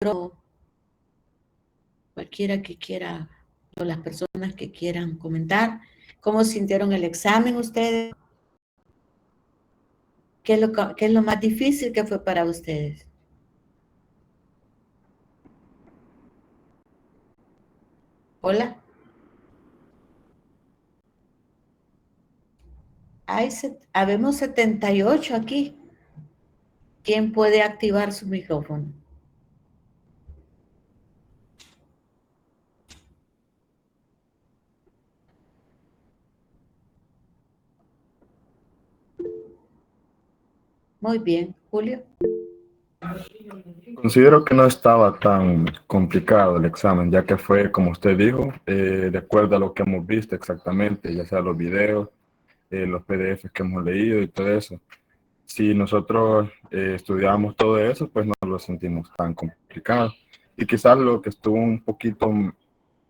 Pero cualquiera que quiera, o las personas que quieran comentar, ¿cómo sintieron el examen ustedes? ¿Qué es lo más difícil que fue para ustedes? Hola. Habemos 78 aquí. ¿Quién puede activar su micrófono? Muy bien, Julio. Considero que no estaba tan complicado el examen, ya que fue, como usted dijo, de acuerdo a lo que hemos visto exactamente, ya sea los videos, los PDFs que hemos leído y todo eso. Si nosotros estudiamos todo eso, pues no lo sentimos tan complicado. Y quizás lo que estuvo un poquito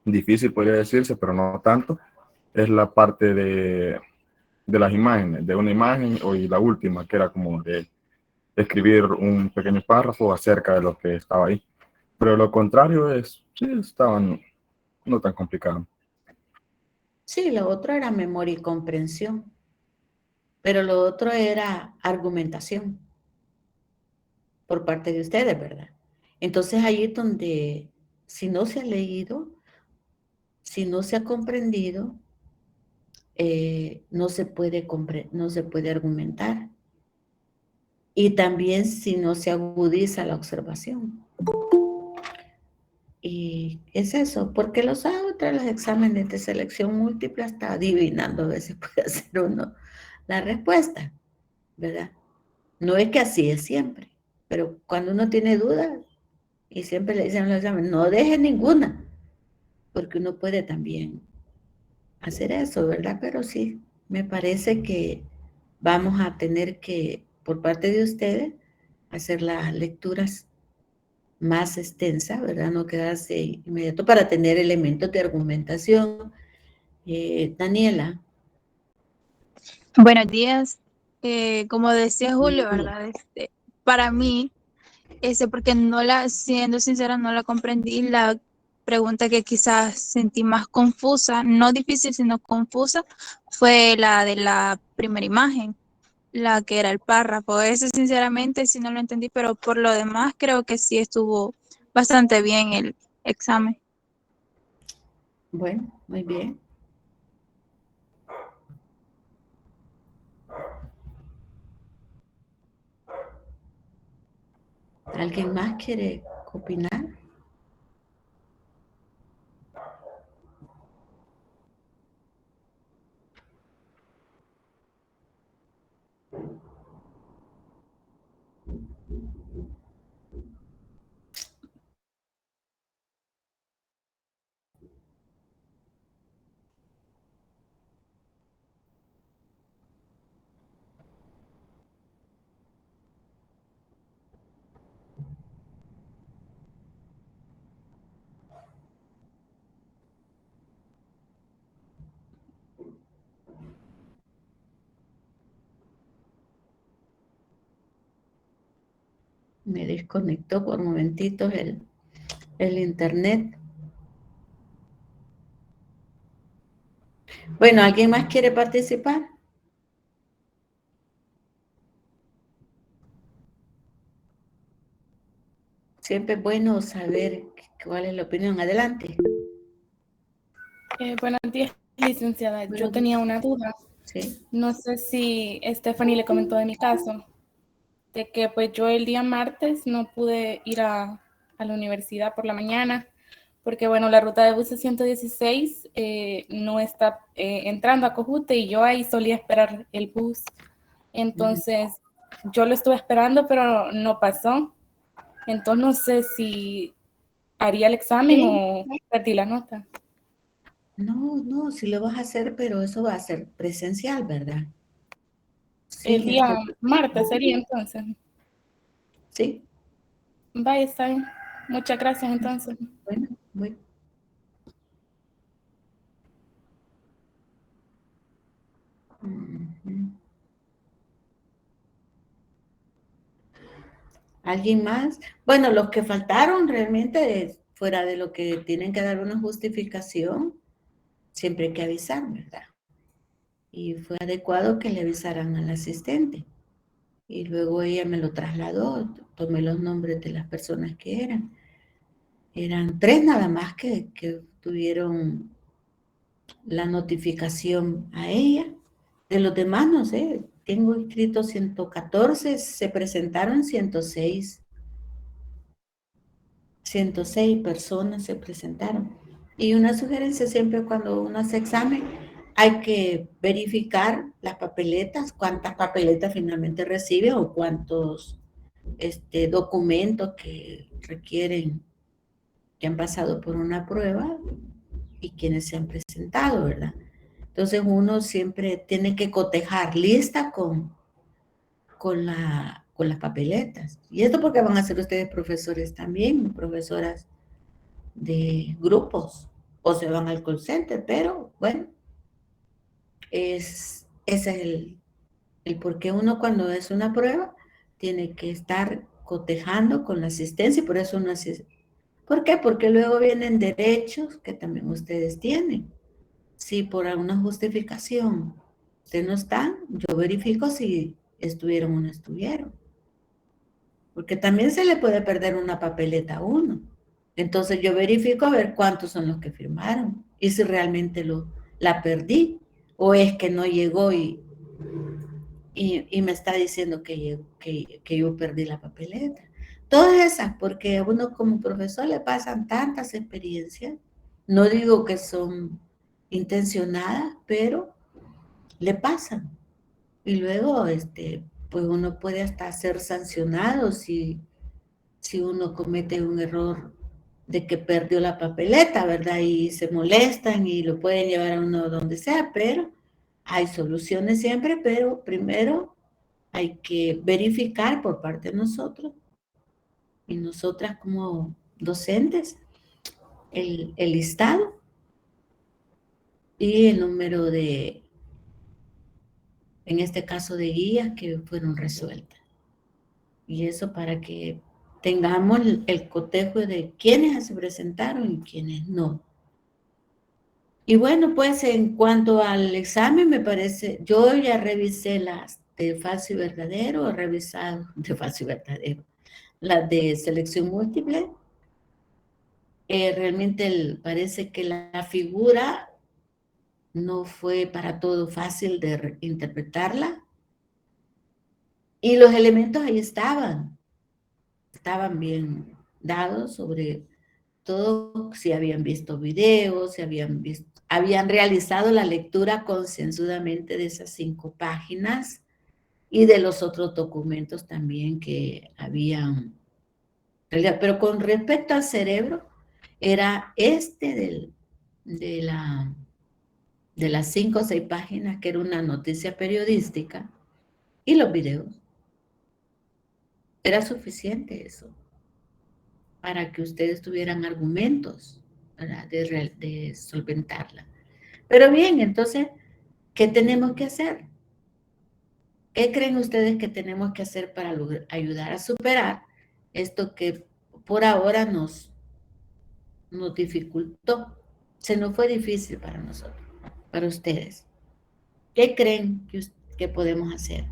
difícil, podría decirse, pero no tanto, es la parte de las imágenes, de una imagen y la última, que era como de escribir un pequeño párrafo acerca de lo que estaba ahí. Pero lo contrario es, sí, estaban no tan complicados. Sí, lo otro era memoria y comprensión, pero lo otro era argumentación por parte de ustedes, ¿verdad? Entonces allí es donde, si no se ha leído, si no se ha comprendido, no se puede argumentar. Y también si no se agudiza la observación. Y es eso, porque los otros, los exámenes de selección múltiple, hasta adivinando a veces puede hacer uno la respuesta, ¿verdad? No es que así es siempre, pero cuando uno tiene dudas, y siempre le dicen en los exámenes, no deje ninguna, porque uno puede también hacer eso, ¿verdad? Pero sí, me parece que vamos a tener que, por parte de ustedes, hacer las lecturas más extensas, ¿verdad? No quedarse inmediato para tener elementos de argumentación. Daniela. Buenos días. Como decía Julio, ¿verdad? Para mí, porque siendo sincera, no la comprendí. La pregunta que quizás sentí más confusa, no difícil, sino confusa, fue la de la primera imagen, la que era el párrafo. Ese, sinceramente, sí no lo entendí, pero por lo demás, creo que sí estuvo bastante bien el examen. Bueno, muy bien. ¿Alguien más quiere opinar? Me desconectó por momentitos el internet. Bueno, ¿alguien más quiere participar? Siempre es bueno saber cuál es la opinión. Adelante. Buenos días, licenciada. Yo tenía una duda. Sí. No sé si Stephanie le comentó de mi caso, de que pues yo el día martes no pude ir a la universidad por la mañana, porque bueno, la ruta de buses 116 no está entrando a Cojute y yo ahí solía esperar el bus. Entonces, yo lo estuve esperando, pero no pasó. Entonces, no sé si haría el examen o perdí la nota. No, sí lo vas a hacer, pero eso va a ser presencial, ¿verdad? El Sí, día martes sería entonces. sí. Vaya, está bien. Muchas gracias entonces. Bueno, bueno. Ujú. ¿Alguien más? Bueno, los que faltaron realmente, fuera de lo que tienen que dar una justificación, siempre hay que avisar, ¿verdad? Y fue adecuado que le avisaran al asistente. Y luego ella me lo trasladó, tomé los nombres de las personas que eran. Eran 3 nada más que tuvieron la notificación a ella. De los demás, no sé, tengo inscritos 114, se presentaron 106. 106 personas se presentaron. Y una sugerencia siempre cuando uno hace examen, hay que verificar las papeletas, cuántas papeletas finalmente recibe o cuántos documentos que requieren, que han pasado por una prueba y quienes se han presentado, ¿verdad? Entonces uno siempre tiene que cotejar lista con las papeletas. Y esto porque van a ser ustedes profesores también, profesoras de grupos, o se van al call center, pero bueno, ese es el por qué uno cuando es una prueba tiene que estar cotejando con la asistencia y por eso uno asiste. ¿Por qué? Porque luego vienen derechos que también ustedes tienen. Si por alguna justificación ustedes no están, yo verifico si estuvieron o no estuvieron. Porque también se le puede perder una papeleta a uno. Entonces yo verifico a ver cuántos son los que firmaron y si realmente la perdí o es que no llegó y me está diciendo que yo perdí la papeleta. Todas esas, porque a uno como profesor le pasan tantas experiencias, no digo que son intencionadas, pero le pasan. Y luego, pues uno puede hasta ser sancionado si uno comete un error de que perdió la papeleta, ¿verdad? Y se molestan y lo pueden llevar a uno donde sea, pero hay soluciones siempre, pero primero hay que verificar por parte de nosotros y nosotras como docentes el listado y el número de, en este caso, de guías que fueron resueltas. Y eso para que tengamos el cotejo de quiénes se presentaron y quiénes no. Y bueno, pues en cuanto al examen, me parece, yo ya revisé las de falso y verdadero, he revisado de falso y verdadero, las de selección múltiple. Realmente parece que la figura no fue para todo fácil de interpretarla. Y los elementos ahí estaban bien dados sobre todo si habían visto videos, si habían realizado la lectura concienzudamente de esas 5 páginas y de los otros documentos también que habían. Pero con respecto al cerebro, era de las 5 o 6 páginas, que era una noticia periodística, y los videos. Era suficiente eso para que ustedes tuvieran argumentos, ¿verdad? De solventarla. Pero bien, entonces, ¿qué tenemos que hacer? ¿Qué creen ustedes que tenemos que hacer para ayudar a superar esto que por ahora nos dificultó? Se nos fue difícil para nosotros, para ustedes. ¿Qué creen que podemos hacer?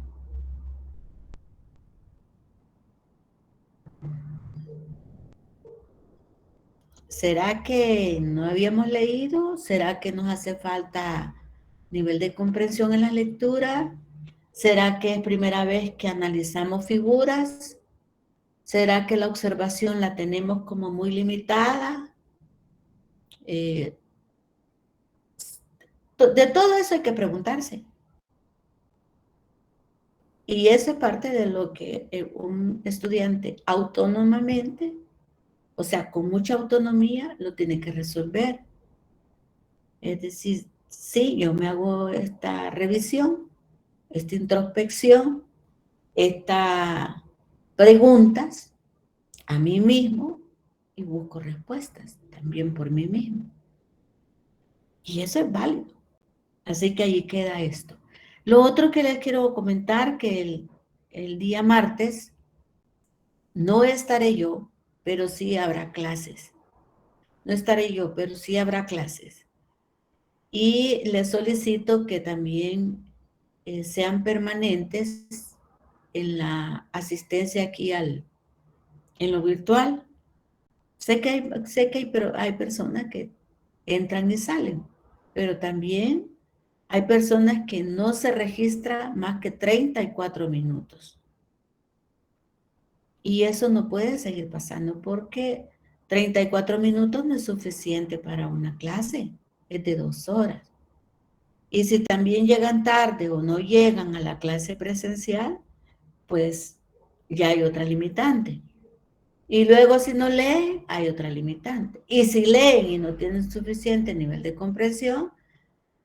¿Será que no habíamos leído? ¿Será que nos hace falta nivel de comprensión en la lectura? ¿Será que es primera vez que analizamos figuras? ¿Será que la observación la tenemos como muy limitada? De todo eso hay que preguntarse. Y eso es parte de lo que un estudiante autónomamente, o sea, con mucha autonomía, lo tiene que resolver. Es decir, sí, yo me hago esta revisión, esta introspección, estas preguntas a mí mismo y busco respuestas también por mí mismo. Y eso es válido. Así que allí queda esto. Lo otro que les quiero comentar, que el día martes No estaré yo, pero sí habrá clases. No estaré yo, pero sí habrá clases. Y les solicito que también sean permanentes en la asistencia aquí en lo virtual. Pero hay personas que entran y salen, pero también hay personas que no se registra más que 34 minutos. Y eso no puede seguir pasando porque 34 minutos no es suficiente para una clase, es de 2 horas. Y si también llegan tarde o no llegan a la clase presencial, pues ya hay otra limitante. Y luego si no leen, hay otra limitante. Y si leen y no tienen suficiente nivel de comprensión,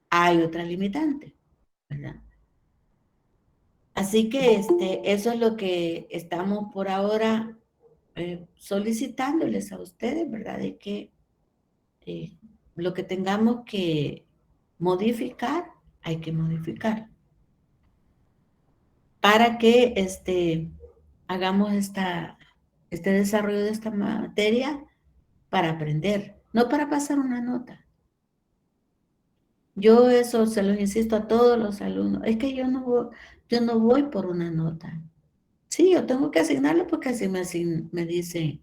hay otra limitante, ¿verdad? Así que eso es lo que estamos por ahora solicitándoles a ustedes, ¿verdad? De que lo que tengamos que modificar, hay que modificar. Para que hagamos este desarrollo de esta materia para aprender, no para pasar una nota. Yo eso se los insisto a todos los alumnos. Es que yo no voy por una nota. Sí, yo tengo que asignarlo porque así me dice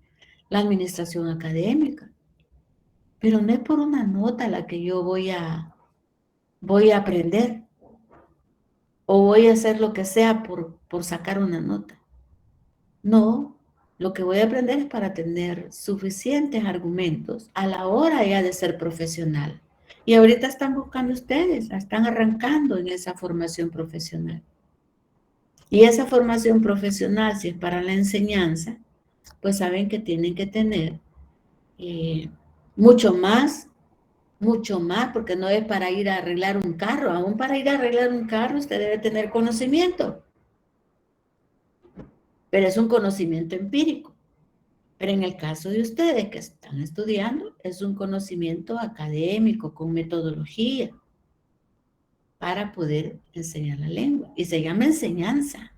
la administración académica. Pero no es por una nota la que yo voy a aprender o voy a hacer lo que sea por sacar una nota. No, lo que voy a aprender es para tener suficientes argumentos a la hora ya de ser profesional. Y ahorita están buscando ustedes, están arrancando en esa formación profesional. Y esa formación profesional, si es para la enseñanza, pues saben que tienen que tener mucho más, porque no es para ir a arreglar un carro. Aún para ir a arreglar un carro usted debe tener conocimiento, pero es un conocimiento empírico. Pero en el caso de ustedes que están estudiando, es un conocimiento académico con metodología para poder enseñar la lengua. Y se llama enseñanza.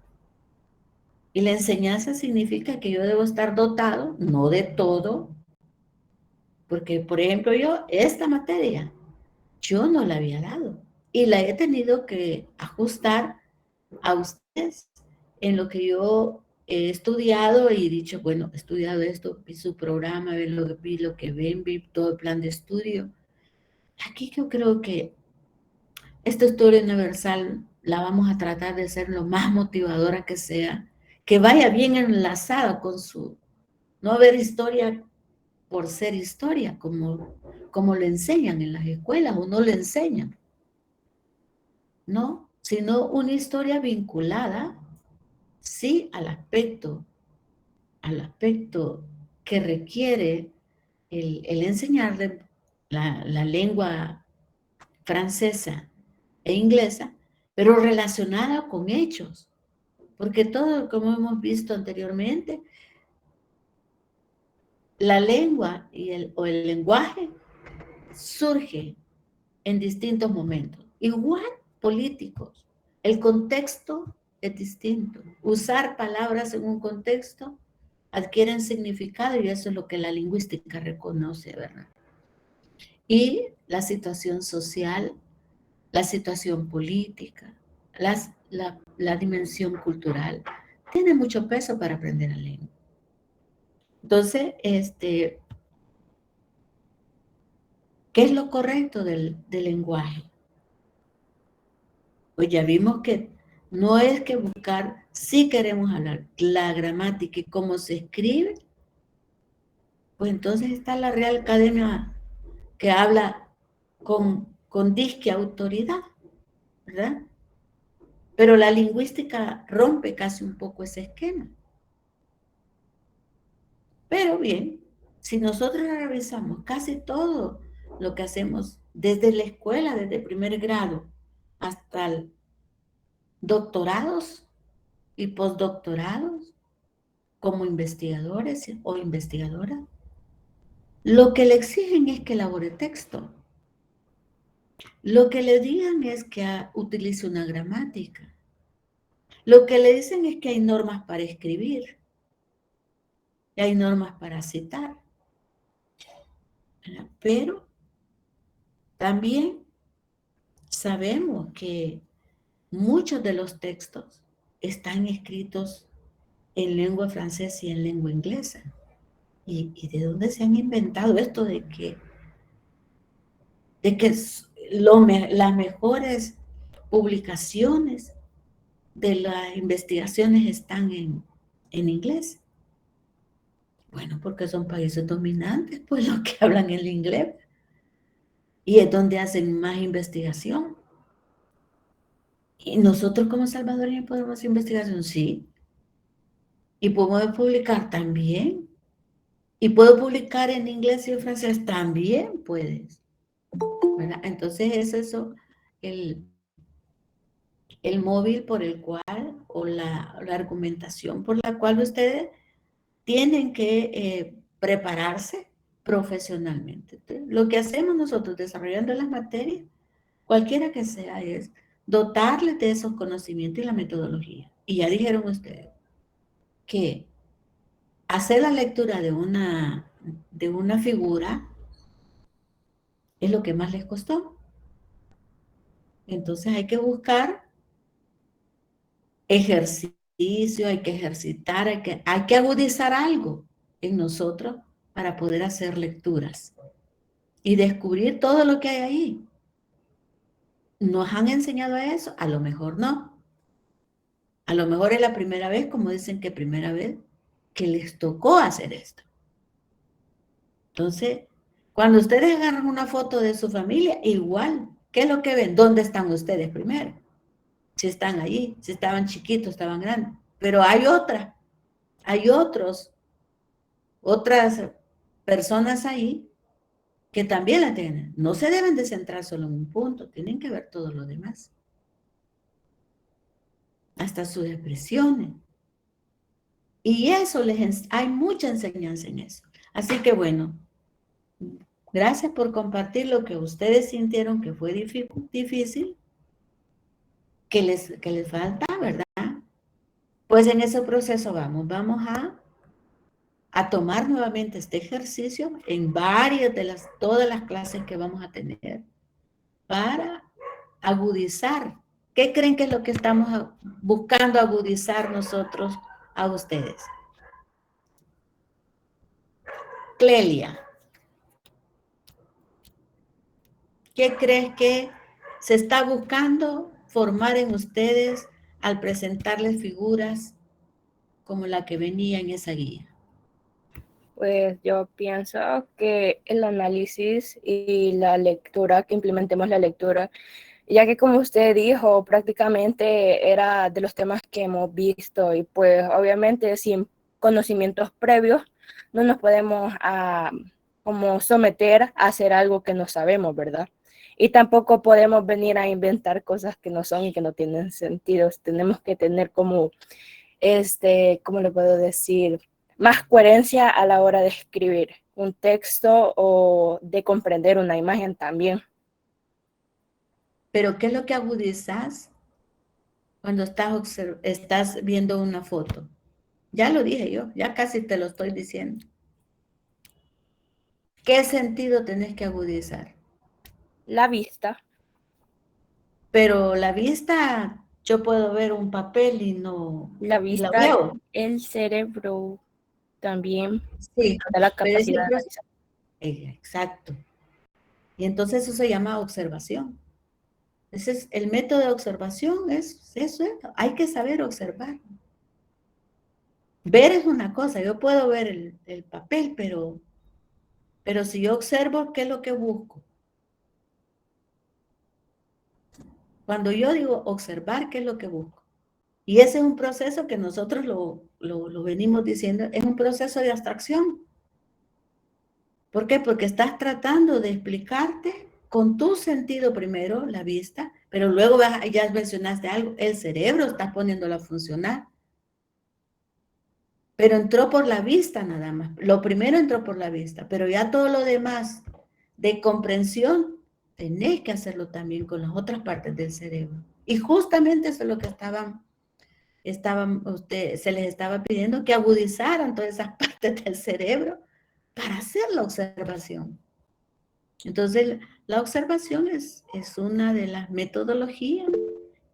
Y la enseñanza significa que yo debo estar dotado, no de todo, porque, por ejemplo, esta materia, yo no la había dado. Y la he tenido que ajustar a ustedes en lo que yo he estudiado y dicho, bueno, he estudiado esto, vi su programa, vi lo que ven, vi todo el plan de estudio. Aquí yo creo que esta historia universal la vamos a tratar de ser lo más motivadora que sea, que vaya bien enlazada con no ver historia por ser historia, como lo enseñan en las escuelas o no lo enseñan, ¿no? Sino una historia vinculada, sí, al aspecto que requiere el enseñarle la lengua francesa e inglesa, pero relacionada con hechos, porque todo, como hemos visto anteriormente, la lengua o el lenguaje surge en distintos momentos, igual políticos. El contexto es distinto. Usar palabras en un contexto adquieren significado y eso es lo que la lingüística reconoce, ¿verdad? Y la situación social, la situación política, la dimensión cultural, tiene mucho peso para aprender la lengua. Entonces, ¿qué es lo correcto del lenguaje? Pues ya vimos que no es que buscar, si queremos hablar la gramática y cómo se escribe, pues entonces está la Real Academia que habla con disque autoridad, ¿verdad? Pero la lingüística rompe casi un poco ese esquema. Pero bien, si nosotros revisamos casi todo lo que hacemos desde la escuela, desde primer grado hasta el doctorados y postdoctorados, como investigadores o investigadoras, lo que le exigen es que elabore texto. Lo que le digan es que utilice una gramática. Lo que le dicen es que hay normas para escribir. y hay normas para citar, ¿verdad? Pero también sabemos que muchos de los textos están escritos en lengua francesa y en lengua inglesa. ¿Y de dónde se han inventado esto de que las mejores publicaciones de las investigaciones están en inglés? Bueno, porque son países dominantes, pues los que hablan el inglés. Y es donde hacen más investigación. Y nosotros como salvadoreños podemos hacer investigación, sí. Y podemos publicar también. Y puedo publicar en inglés y en francés también, puedes. ¿Verdad? Entonces es eso, el móvil por el cual, o la argumentación por la cual ustedes tienen que prepararse profesionalmente. Entonces, lo que hacemos nosotros desarrollando las materias, cualquiera que sea, es dotarles de esos conocimientos y la metodología. Y ya dijeron ustedes que hacer la lectura de una figura es lo que más les costó. Entonces hay que buscar ejercicio, hay que ejercitar, hay que agudizar algo en nosotros para poder hacer lecturas y descubrir todo lo que hay ahí. ¿Nos han enseñado a eso? A lo mejor no. A lo mejor es la primera vez, como dicen que primera vez, que les tocó hacer esto. Entonces, cuando ustedes agarran una foto de su familia, igual, ¿qué es lo que ven? ¿Dónde están ustedes primero? Si están allí, si estaban chiquitos, estaban grandes. Pero hay otras, hay otras personas ahí que también la tienen. No se deben de centrar solo en un punto, tienen que ver todo lo demás. Hasta sus expresiones. Y eso hay mucha enseñanza en eso. Así que bueno, gracias por compartir lo que ustedes sintieron que fue difícil, que les falta, ¿verdad? Pues en ese proceso vamos a tomar nuevamente este ejercicio en todas las clases que vamos a tener para agudizar. ¿Qué creen que es lo que estamos buscando agudizar nosotros a ustedes? Clelia, ¿qué crees que se está buscando formar en ustedes al presentarles figuras como la que venía en esa guía? Pues yo pienso que el análisis y la lectura, que implementemos la lectura, ya que como usted dijo, prácticamente era de los temas que hemos visto y pues obviamente sin conocimientos previos no nos podemos como someter a hacer algo que no sabemos, ¿verdad? Y tampoco podemos venir a inventar cosas que no son y que no tienen sentido. Tenemos que tener como, ¿cómo le puedo decir? Más coherencia a la hora de escribir un texto o de comprender una imagen también. Pero ¿qué es lo que agudizas cuando estás viendo una foto? Ya lo dije yo, ya casi te lo estoy diciendo. ¿Qué sentido tenés que agudizar? La vista. Pero la vista, yo puedo ver un papel y no La y la vista, veo. el cerebro también Sí, da la pero capacidad de analizar. exacto. Y entonces eso se llama observación. Ese es el método de observación, es eso, hay que saber observar. Ver es una cosa, yo puedo ver el papel, pero si yo observo, ¿qué es lo que busco? Cuando yo digo observar, ¿qué es lo que busco? Y ese es un proceso que nosotros lo venimos diciendo, es un proceso de abstracción. ¿Por qué? Porque estás tratando de explicarte con tu sentido primero, la vista, pero luego ya mencionaste algo, el cerebro está poniéndolo a funcionar. Pero entró por la vista nada más. Lo primero entró por la vista, pero ya todo lo demás de comprensión, tenés que hacerlo también con las otras partes del cerebro. Y justamente eso es lo que estaban se les estaba pidiendo que agudizaran todas esas partes del cerebro para hacer la observación. Entonces, la observación es una de las metodologías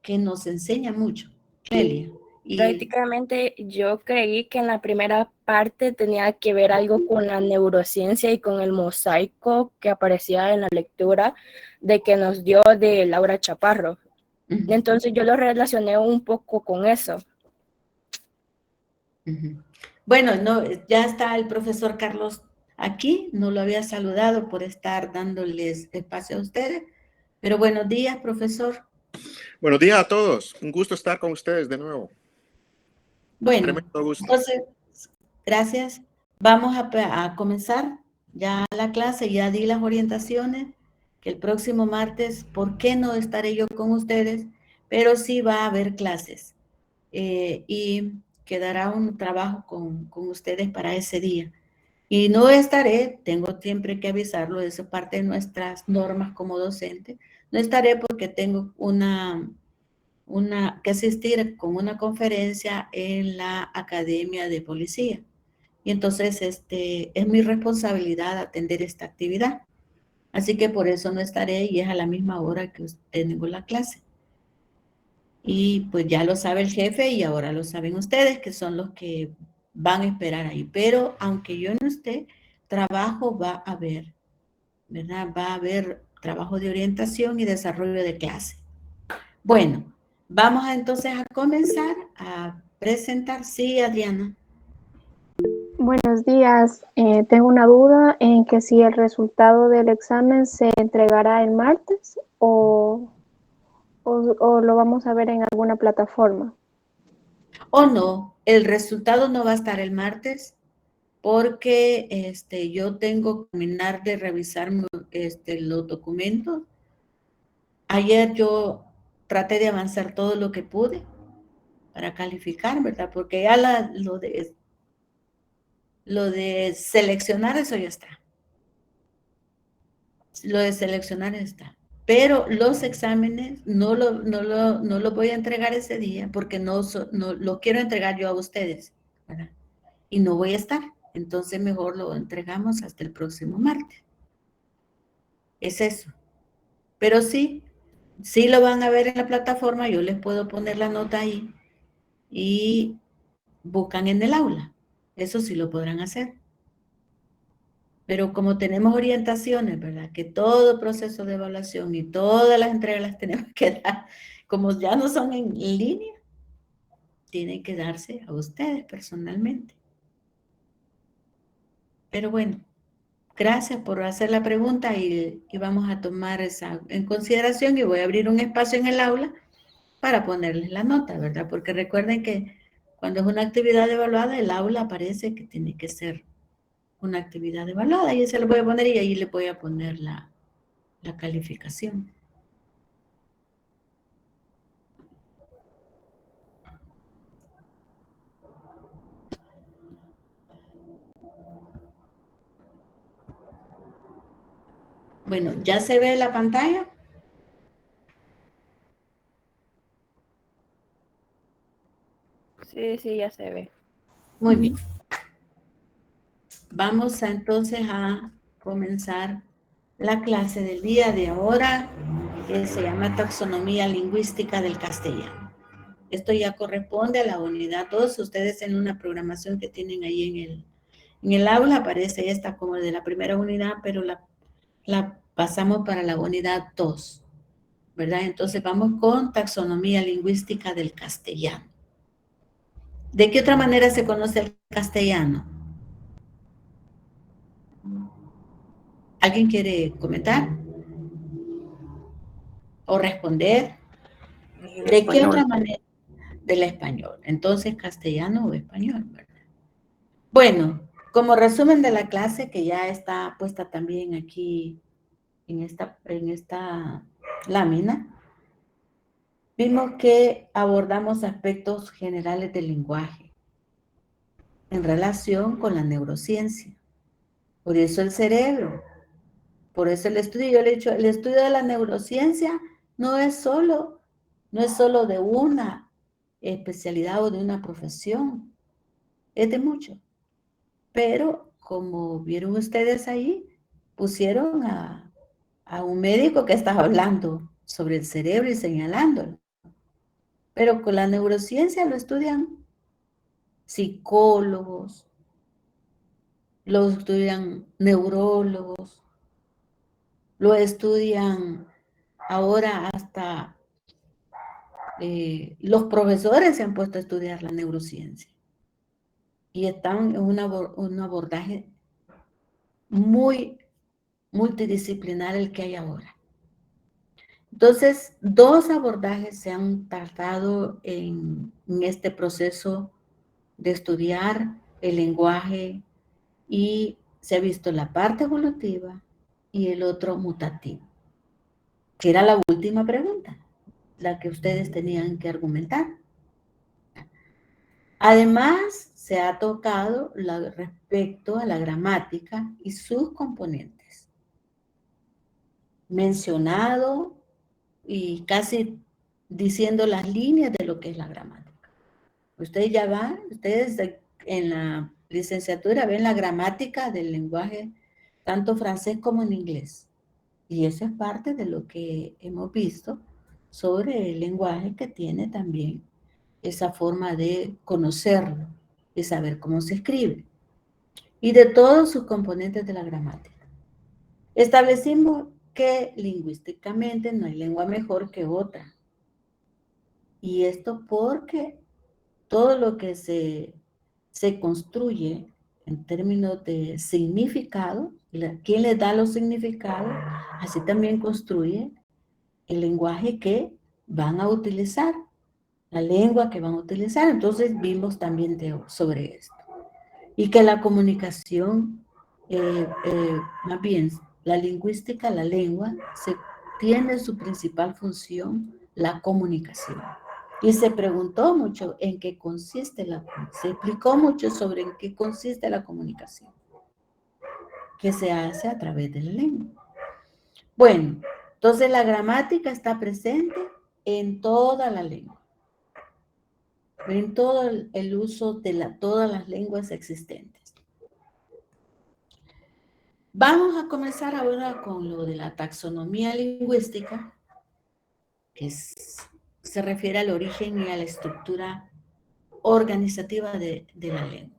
que nos enseña mucho, Clelia. Prácticamente yo creí que en la primera parte tenía que ver algo con la neurociencia y con el mosaico que aparecía en la lectura de que nos dio de Laura Chaparro. Entonces yo lo relacioné un poco con eso. Bueno, no, ya está el profesor Carlos aquí, no lo había saludado por estar dándoles espacio a ustedes, pero buenos días, profesor. Buenos días a todos, un gusto estar con ustedes de nuevo. Bueno, tremendo gusto. Entonces, gracias. Vamos a comenzar ya la clase, ya di las orientaciones, que el próximo martes, ¿por qué no estaré yo con ustedes? Pero sí va a haber clases y quedará un trabajo con ustedes para ese día. Y no estaré, tengo siempre que avisarlo, eso es parte de nuestras normas como docente, no estaré porque tengo que asistir con una conferencia en la Academia de Policía. Y entonces es mi responsabilidad atender esta actividad. Así que por eso no estaré y es a la misma hora que tengo la clase. Y pues ya lo sabe el jefe y ahora lo saben ustedes, que son los que van a esperar ahí. Pero aunque yo no esté, trabajo va a haber, ¿verdad? Va a haber trabajo de orientación y desarrollo de clase. Bueno, vamos entonces a comenzar a presentar. Sí, Adriana. Buenos días. Tengo una duda en que si el resultado del examen se entregará el martes o lo vamos a ver en alguna plataforma. O no, el resultado no va a estar el martes porque yo tengo que terminar de revisar los documentos. Ayer yo traté de avanzar todo lo que pude para calificar, ¿verdad? Porque ya lo de seleccionar, eso ya está. Lo de seleccionar está. Pero los exámenes no lo voy a entregar ese día porque no lo quiero entregar yo a ustedes, ¿verdad? Y no voy a estar. Entonces mejor lo entregamos hasta el próximo martes. Es eso. Pero sí lo van a ver en la plataforma, yo les puedo poner la nota ahí y buscan en el aula. Eso sí lo podrán hacer. Pero como tenemos orientaciones, ¿verdad? Que todo proceso de evaluación y todas las entregas las tenemos que dar, como ya no son en línea, tienen que darse a ustedes personalmente. Pero bueno, gracias por hacer la pregunta y vamos a tomar esa en consideración y voy a abrir un espacio en el aula para ponerles la nota, ¿verdad? Porque recuerden que cuando es una actividad evaluada, el aula aparece que tiene que ser una actividad evaluada y se lo voy a poner y ahí le voy a poner la calificación. Bueno, ¿ya se ve la pantalla? Sí, ya se ve. Muy bien. Vamos entonces a comenzar la clase del día de ahora, que se llama Taxonomía Lingüística del Castellano. Esto ya corresponde a la unidad 2. Ustedes en una programación que tienen ahí en el aula aparece esta como de la primera unidad, pero la pasamos para la unidad 2, ¿verdad? Entonces vamos con Taxonomía Lingüística del Castellano. ¿De qué otra manera se conoce el castellano? ¿Alguien quiere comentar? ¿O responder? ¿De qué otra manera? Del español. Entonces, castellano o español, ¿verdad? Bueno, como resumen de la clase, que ya está puesta también aquí en esta lámina, vimos que abordamos aspectos generales del lenguaje en relación con la neurociencia. Por eso el cerebro, por eso el estudio, yo le he dicho, el estudio de la neurociencia no es solo de una especialidad o de una profesión. Es de mucho. Pero como vieron ustedes ahí, pusieron a un médico que estaba hablando sobre el cerebro y señalándolo. Pero con la neurociencia lo estudian psicólogos, lo estudian neurólogos, lo estudian ahora hasta los profesores se han puesto a estudiar la neurociencia. Y están en un abordaje muy multidisciplinar el que hay ahora. Entonces, 2 abordajes se han tratado en este proceso de estudiar el lenguaje y se ha visto la parte evolutiva y el otro mutativo, que era la última pregunta, la que ustedes tenían que argumentar. Además, se ha tocado respecto a la gramática y sus componentes. Mencionado y casi diciendo las líneas de lo que es la gramática. Ustedes ya van, ustedes en la licenciatura ven la gramática del lenguaje, tanto francés como en inglés. Y eso es parte de lo que hemos visto sobre el lenguaje, que tiene también esa forma de conocerlo, de saber cómo se escribe, y de todos sus componentes de la gramática. Establecimos que lingüísticamente no hay lengua mejor que otra. Y esto porque todo lo que se construye en términos de significado, ¿quién le da los significados? Así también construye el lenguaje que van a utilizar, la lengua que van a utilizar. Entonces vimos también sobre esto. Y que la comunicación, más bien, la lingüística, la lengua, tiene su principal función la comunicación. Y se preguntó mucho en qué consiste se explicó mucho sobre en qué consiste la comunicación, que se hace a través de la lengua. Bueno, entonces la gramática está presente en toda la lengua, en todo el uso de todas las lenguas existentes. Vamos a comenzar ahora con lo de la taxonomía lingüística, que se refiere al origen y a la estructura organizativa de la lengua.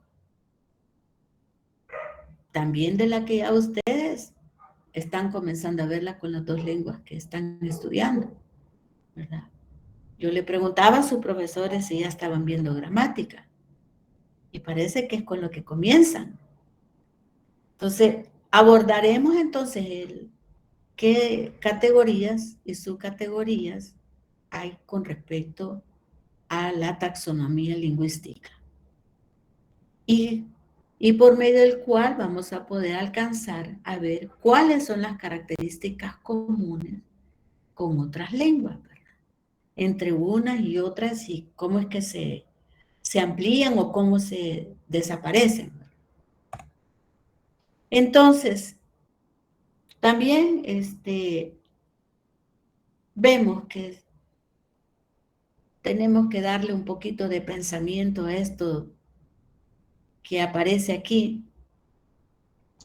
También de la que ya ustedes están comenzando a verla con las 2 lenguas que están estudiando, ¿verdad? Yo le preguntaba a sus profesores si ya estaban viendo gramática, y parece que es con lo que comienzan. Entonces, abordaremos entonces qué categorías y subcategorías hay con respecto a la taxonomía lingüística. Y por medio del cual vamos a poder alcanzar a ver cuáles son las características comunes con otras lenguas, ¿verdad? Entre unas y otras, y cómo es que se amplían o cómo se desaparecen, ¿verdad? Entonces, también vemos que tenemos que darle un poquito de pensamiento a esto que aparece aquí,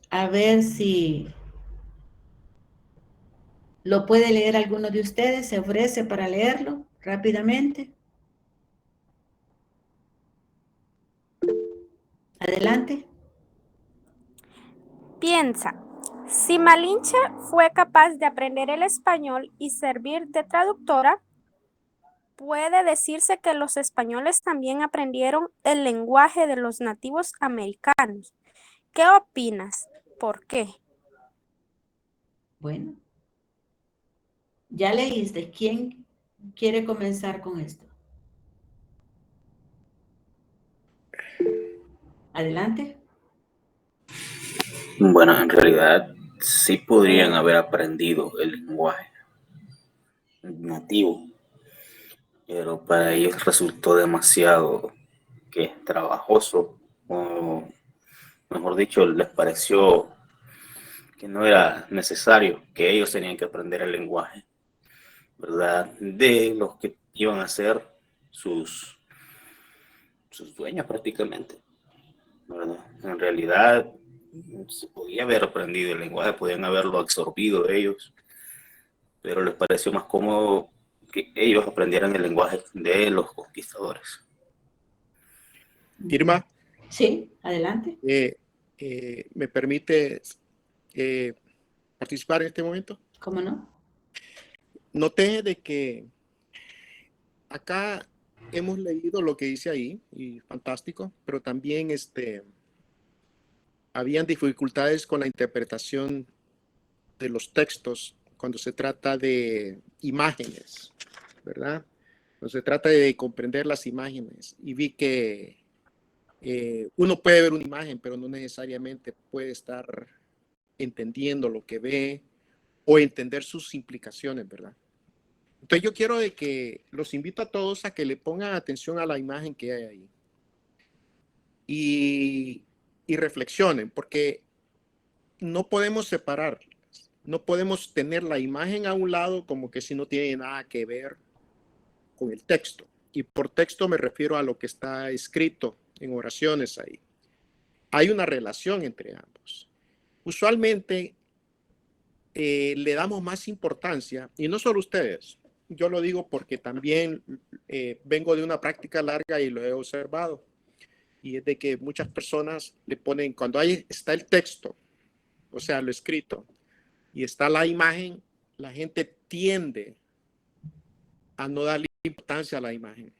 a ver si lo puede leer alguno de ustedes. ¿Se ofrece para leerlo rápidamente? Adelante. Piensa, si Malinche fue capaz de aprender el español y servir de traductora, puede decirse que los españoles también aprendieron el lenguaje de los nativos americanos. ¿Qué opinas? ¿Por qué? Bueno, ya leíste. ¿Quién quiere comenzar con esto? Adelante. Bueno, en realidad sí podrían haber aprendido el lenguaje nativo, pero para ellos resultó demasiado trabajoso, o mejor dicho, les pareció que no era necesario, que ellos tenían que aprender el lenguaje, ¿verdad? De los que iban a ser sus sus dueños prácticamente, ¿verdad? En realidad se podía haber aprendido el lenguaje, podían haberlo absorbido ellos, pero les pareció más cómodo que ellos aprendieran el lenguaje de los conquistadores. Irma, Sí, adelante. ¿me permite participar en este momento? ¿Cómo no? Noté de que acá hemos leído lo que dice ahí, y fantástico, pero también habían dificultades con la interpretación de los textos cuando se trata de imágenes, ¿verdad? Cuando se trata de comprender las imágenes. Y vi que uno puede ver una imagen, pero no necesariamente puede estar entendiendo lo que ve o entender sus implicaciones, ¿verdad? Entonces yo quiero de que los invito a todos a que le pongan atención a la imagen que hay ahí y reflexionen, porque no podemos separar, no podemos tener la imagen a un lado como que si no tiene nada que ver con el texto. Y por texto me refiero a lo que está escrito en oraciones ahí. Hay una relación entre ambos. Usualmente le damos más importancia, y no solo ustedes, yo lo digo porque también vengo de una práctica larga y lo he observado, y es de que muchas personas le ponen, cuando ahí está el texto, o sea, lo escrito, y está la imagen, la gente tiende a no darle importancia a la imagen.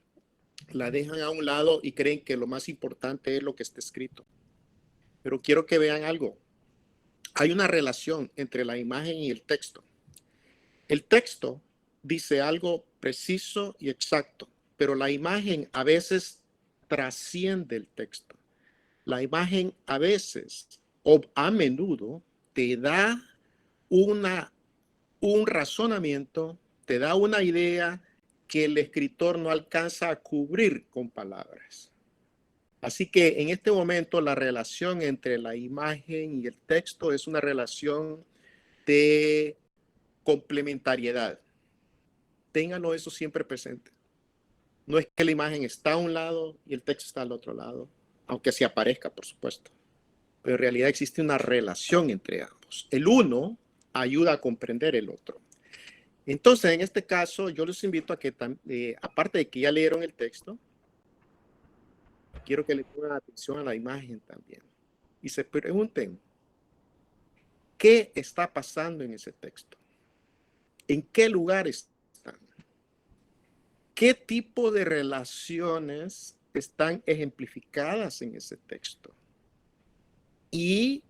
La dejan a un lado y creen que lo más importante es lo que está escrito. Pero quiero que vean algo. Hay una relación entre la imagen y el texto. El texto dice algo preciso y exacto, pero la imagen a veces trasciende el texto. La imagen a veces o a menudo te da un razonamiento, te da una idea que el escritor no alcanza a cubrir con palabras. Así que en este momento la relación entre la imagen y el texto es una relación de complementariedad. Ténganlo eso siempre presente. No es que la imagen está a un lado y el texto está al otro lado, aunque se aparezca, por supuesto. Pero en realidad existe una relación entre ambos. El uno ayuda a comprender el otro. Entonces, en este caso, yo les invito a que, aparte de que ya leyeron el texto, quiero que le pongan atención a la imagen también. Y se pregunten, ¿qué está pasando en ese texto? ¿En qué lugar están? ¿Qué tipo de relaciones están ejemplificadas en ese texto? ¿Y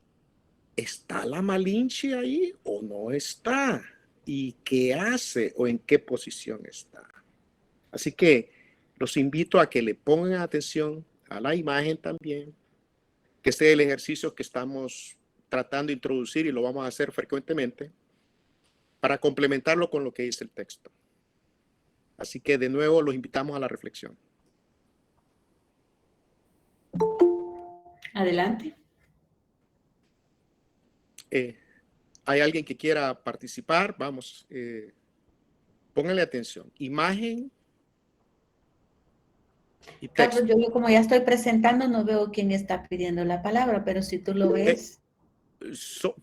está la Malinche ahí o no está? ¿Y qué hace o en qué posición está? Así que los invito a que le pongan atención a la imagen también, que este es el ejercicio que estamos tratando de introducir y lo vamos a hacer frecuentemente para complementarlo con lo que dice el texto. Así que de nuevo los invitamos a la reflexión. Adelante. ¿Hay alguien que quiera participar? Vamos, pónganle atención. Imagen y texto. Carlos, yo como ya estoy presentando, no veo quién está pidiendo la palabra, pero si tú lo ves.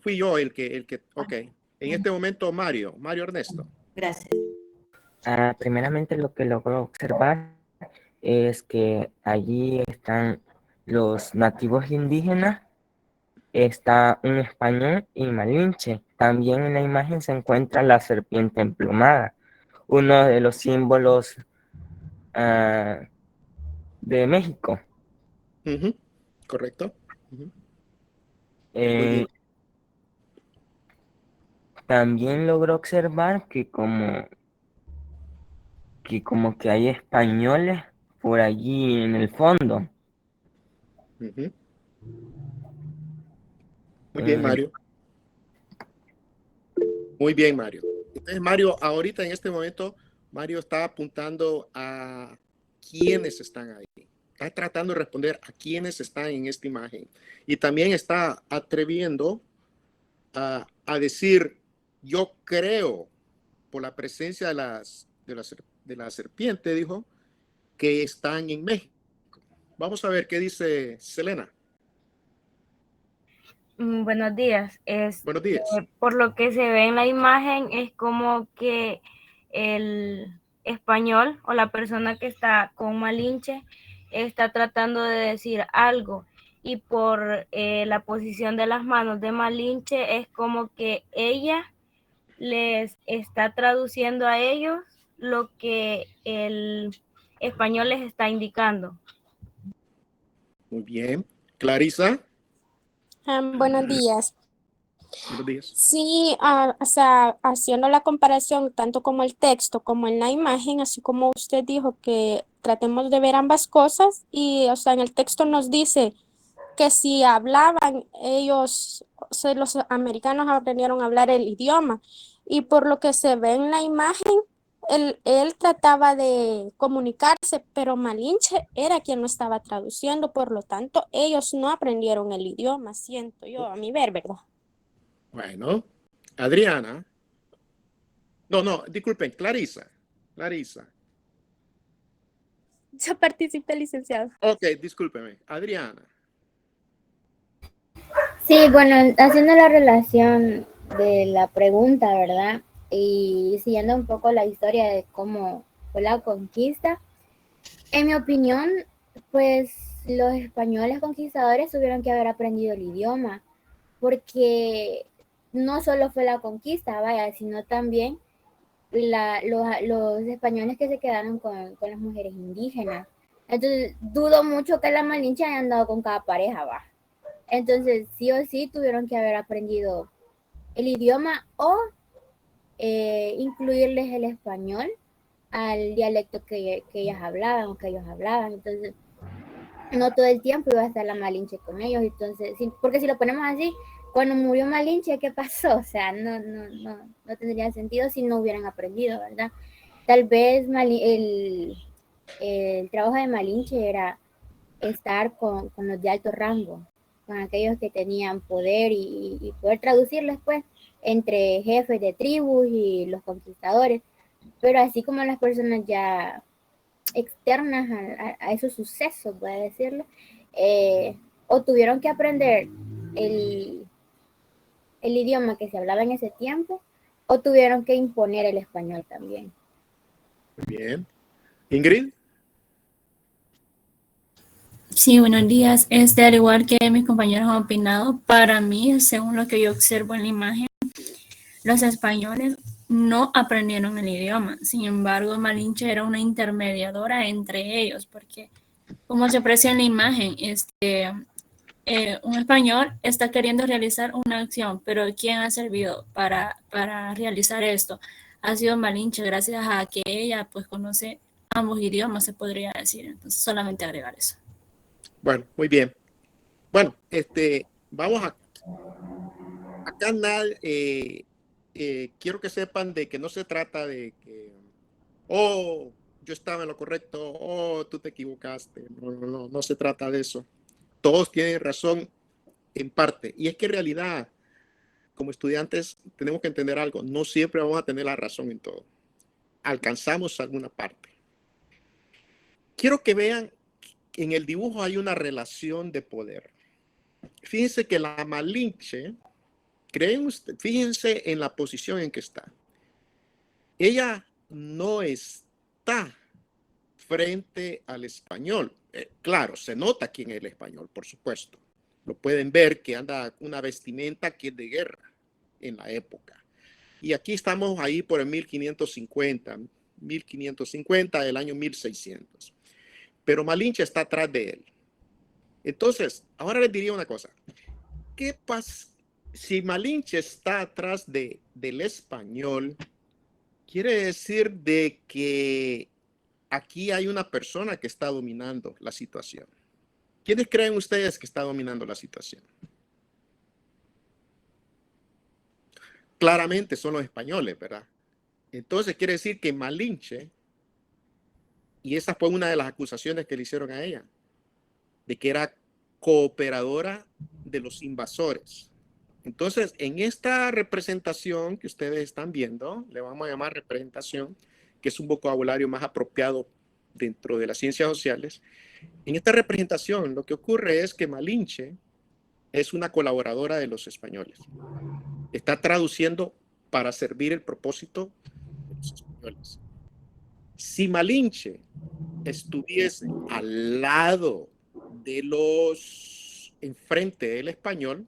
Fui yo el que, ok. En este momento, Mario Ernesto. Gracias. Primeramente lo que logro observar es que allí están los nativos indígenas, está un español y Malinche. También en la imagen se encuentra la serpiente emplumada, uno de los símbolos de México. Correcto. También logro observar que como que hay españoles por allí en el fondo. Muy bien, Mario. Muy bien, Mario. Entonces, Mario, ahorita en este momento, Mario está apuntando a quiénes están ahí. Está tratando de responder a quiénes están en esta imagen. Y también está atreviendo a decir, yo creo, por la presencia de la serpiente, dijo, que están en México. Vamos a ver qué dice Selena. Buenos días. Buenos días. Por lo que se ve en la imagen, es como que el español o la persona que está con Malinche está tratando de decir algo, y por la posición de las manos de Malinche es como que ella les está traduciendo a ellos lo que el español les está indicando. Muy bien. Clarisa. Buenos días. Buenos días. Sí, o sea, haciendo la comparación tanto como el texto como en la imagen, así como usted dijo que tratemos de ver ambas cosas y, o sea, en el texto nos dice que si hablaban ellos, o sea, los americanos aprendieron a hablar el idioma, y por lo que se ve en la imagen, él trataba de comunicarse, pero Malinche era quien lo estaba traduciendo, por lo tanto, ellos no aprendieron el idioma, siento yo, a mi ver, ¿verdad? Bueno, Adriana. No, disculpen, Clarisa. Yo participé, licenciado. Ok, discúlpeme. Adriana. Sí, bueno, haciendo la relación de la pregunta, ¿verdad? Y siguiendo un poco la historia de cómo fue la conquista, en mi opinión, pues los españoles conquistadores tuvieron que haber aprendido el idioma, porque no solo fue la conquista, vaya, sino también los españoles que se quedaron con las mujeres indígenas. Entonces, dudo mucho que la Malinche haya andado con cada pareja, va. Entonces, sí o sí tuvieron que haber aprendido el idioma o incluirles el español al dialecto que ellas hablaban o que ellos hablaban. Entonces, no todo el tiempo iba a estar la Malinche con ellos. Entonces, porque si lo ponemos así, cuando murió Malinche, ¿qué pasó? O sea, no tendría sentido si no hubieran aprendido, ¿verdad? Tal vez el trabajo de Malinche era estar con los de alto rango, con aquellos que tenían poder y poder traducirles, pues, entre jefes de tribus y los conquistadores. Pero así como las personas ya externas a esos sucesos, voy a decirlo, o tuvieron que aprender el idioma que se hablaba en ese tiempo, o tuvieron que imponer el español también. Muy bien. Ingrid. Sí, buenos días. Al igual que mis compañeros han opinado, para mí, según lo que yo observo en la imagen, los españoles no aprendieron el idioma. Sin embargo, Malinche era una intermediadora entre ellos, porque como se aprecia en la imagen, un español está queriendo realizar una acción, pero ¿quién ha servido para realizar esto? Ha sido Malinche, gracias a que ella pues conoce ambos idiomas, se podría decir. Entonces, solamente agregar eso. Bueno, muy bien. Bueno, vamos a... Acá quiero que sepan de que no se trata de que, yo estaba en lo correcto, tú te equivocaste. No se trata de eso. Todos tienen razón en parte. Y es que en realidad, como estudiantes, tenemos que entender algo. No siempre vamos a tener la razón en todo. Alcanzamos alguna parte. Quiero que vean que en el dibujo hay una relación de poder. Fíjense que la Malinche, fíjense en la posición en que está. Ella no está frente al español. Claro, se nota quién es el español, por supuesto. Lo pueden ver que anda una vestimenta que es de guerra en la época. Y aquí estamos ahí por el 1550, del año 1600. Pero Malinche está atrás de él. Entonces, ahora les diría una cosa. ¿Qué pasa si Malinche está atrás del español? Quiere decir de que aquí hay una persona que está dominando la situación. ¿Quiénes creen ustedes que está dominando la situación? Claramente son los españoles, ¿verdad? Entonces quiere decir que Malinche, y esa fue una de las acusaciones que le hicieron a ella, de que era cooperadora de los invasores. Entonces, en esta representación que ustedes están viendo, le vamos a llamar representación, que es un vocabulario más apropiado dentro de las ciencias sociales, En esta representación lo que ocurre es que Malinche es una colaboradora de los españoles. Está traduciendo para servir el propósito de los españoles. Si Malinche estuviese al lado de los enfrente del español,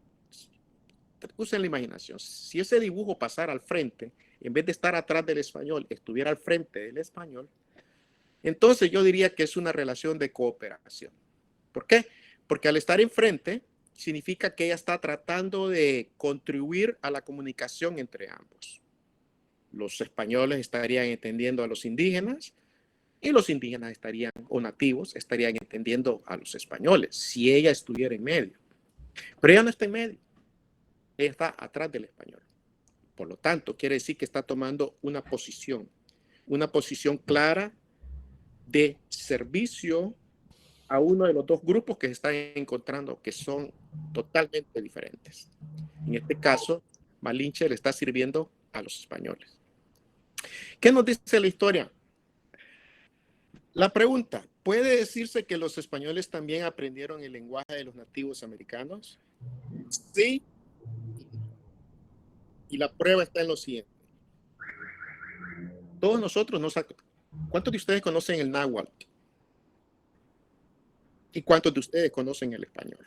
usen la imaginación. Si ese dibujo pasara al frente, en vez de estar atrás del español, estuviera al frente del español, entonces yo diría que es una relación de cooperación. ¿Por qué? Porque al estar enfrente, significa que ella está tratando de contribuir a la comunicación entre ambos. Los españoles estarían entendiendo a los indígenas y los indígenas estarían, o nativos, estarían entendiendo a los españoles, si ella estuviera en medio. Pero ella no está en medio. Ella está atrás del español. Por lo tanto, quiere decir que está tomando una posición clara de servicio a uno de los dos grupos que se están encontrando, que son totalmente diferentes. En este caso, Malinche le está sirviendo a los españoles. ¿Qué nos dice la historia? La pregunta, ¿puede decirse que los españoles también aprendieron el lenguaje de los nativos americanos? Sí. Y la prueba está en lo siguiente. Todos nosotros no sabemos. ¿Cuántos de ustedes conocen el náhuatl? ¿Y cuántos de ustedes conocen el español?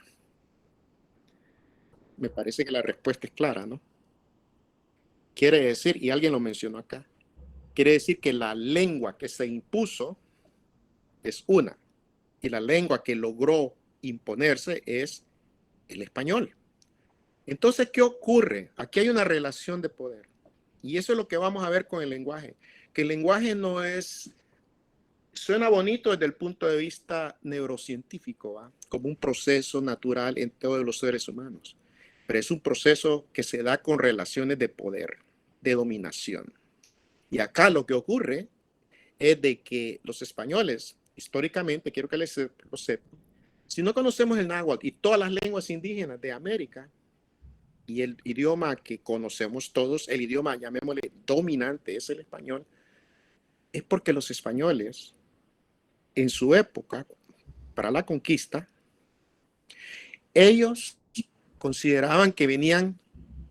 Me parece que la respuesta es clara, ¿no? Quiere decir, y alguien lo mencionó acá, quiere decir que la lengua que se impuso es una, y la lengua que logró imponerse es el español. Entonces, ¿qué ocurre? Aquí hay una relación de poder. Y eso es lo que vamos a ver con el lenguaje. Que el lenguaje no es... Suena bonito desde el punto de vista neurocientífico, ¿va? Como un proceso natural en todos los seres humanos. Pero es un proceso que se da con relaciones de poder, de dominación. Y acá lo que ocurre es de que los españoles, históricamente, quiero que lo sepan, si no conocemos el náhuatl y todas las lenguas indígenas de América, y el idioma que conocemos todos, el idioma, llamémosle, dominante, es el español, es porque los españoles, en su época, para la conquista, ellos consideraban que venían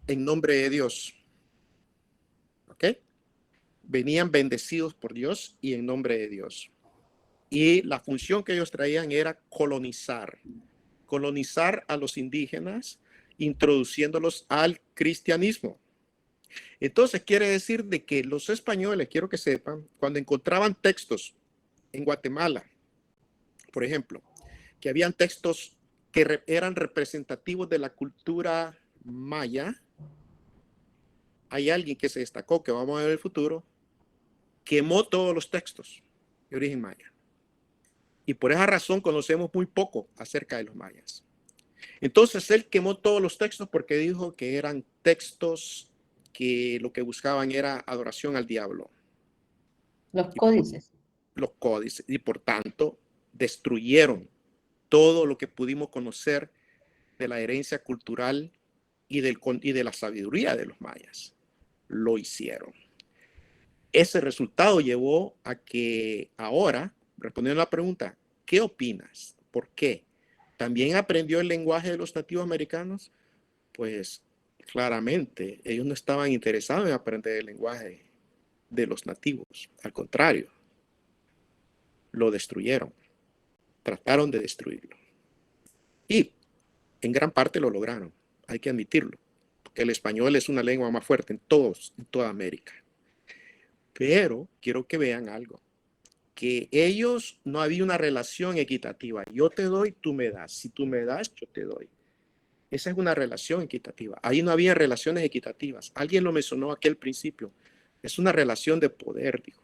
en nombre de Dios. ¿Ok? Venían bendecidos por Dios y en nombre de Dios. Y la función que ellos traían era colonizar a los indígenas, introduciéndolos al cristianismo. Entonces quiere decir de que los españoles, quiero que sepan, cuando encontraban textos en Guatemala, por ejemplo, que habían textos que eran representativos de la cultura maya, hay alguien que se destacó, que vamos a ver en el futuro, quemó todos los textos de origen maya. Y por esa razón conocemos muy poco acerca de los mayas. Entonces él quemó todos los textos porque dijo que eran textos que lo que buscaban era adoración al diablo. Los códices. Los códices. Y por tanto, destruyeron todo lo que pudimos conocer de la herencia cultural y de la sabiduría de los mayas. Lo hicieron. Ese resultado llevó a que ahora, respondiendo a la pregunta, ¿qué opinas? ¿Por qué? ¿También aprendió el lenguaje de los nativos americanos? Pues claramente, ellos no estaban interesados en aprender el lenguaje de los nativos. Al contrario, lo destruyeron. Trataron de destruirlo. Y en gran parte lo lograron. Hay que admitirlo. Porque el español es una lengua más fuerte en toda América. Pero quiero que vean algo. Que ellos no había una relación equitativa. Yo te doy, tú me das. Si tú me das, yo te doy. Esa es una relación equitativa. Ahí no había relaciones equitativas. Alguien lo mencionó aquí al principio. Es una relación de poder, dijo.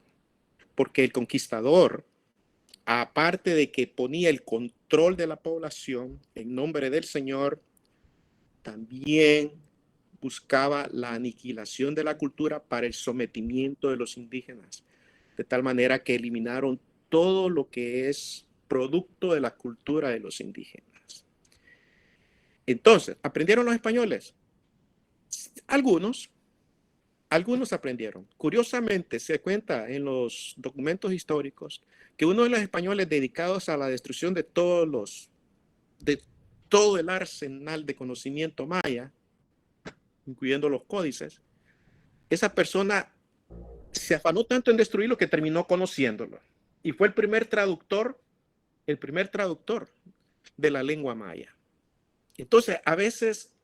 Porque el conquistador, aparte de que ponía el control de la población en nombre del Señor, también buscaba la aniquilación de la cultura para el sometimiento de los indígenas. De tal manera que eliminaron todo lo que es producto de la cultura de los indígenas. Entonces, ¿aprendieron los españoles? Algunos Algunos aprendieron. Curiosamente, se cuenta en los documentos históricos que uno de los españoles dedicados a la destrucción de todo el arsenal de conocimiento maya, incluyendo los códices, esa persona se afanó tanto en destruirlo que terminó conociéndolo. Y fue el primer traductor de la lengua maya. Entonces, a veces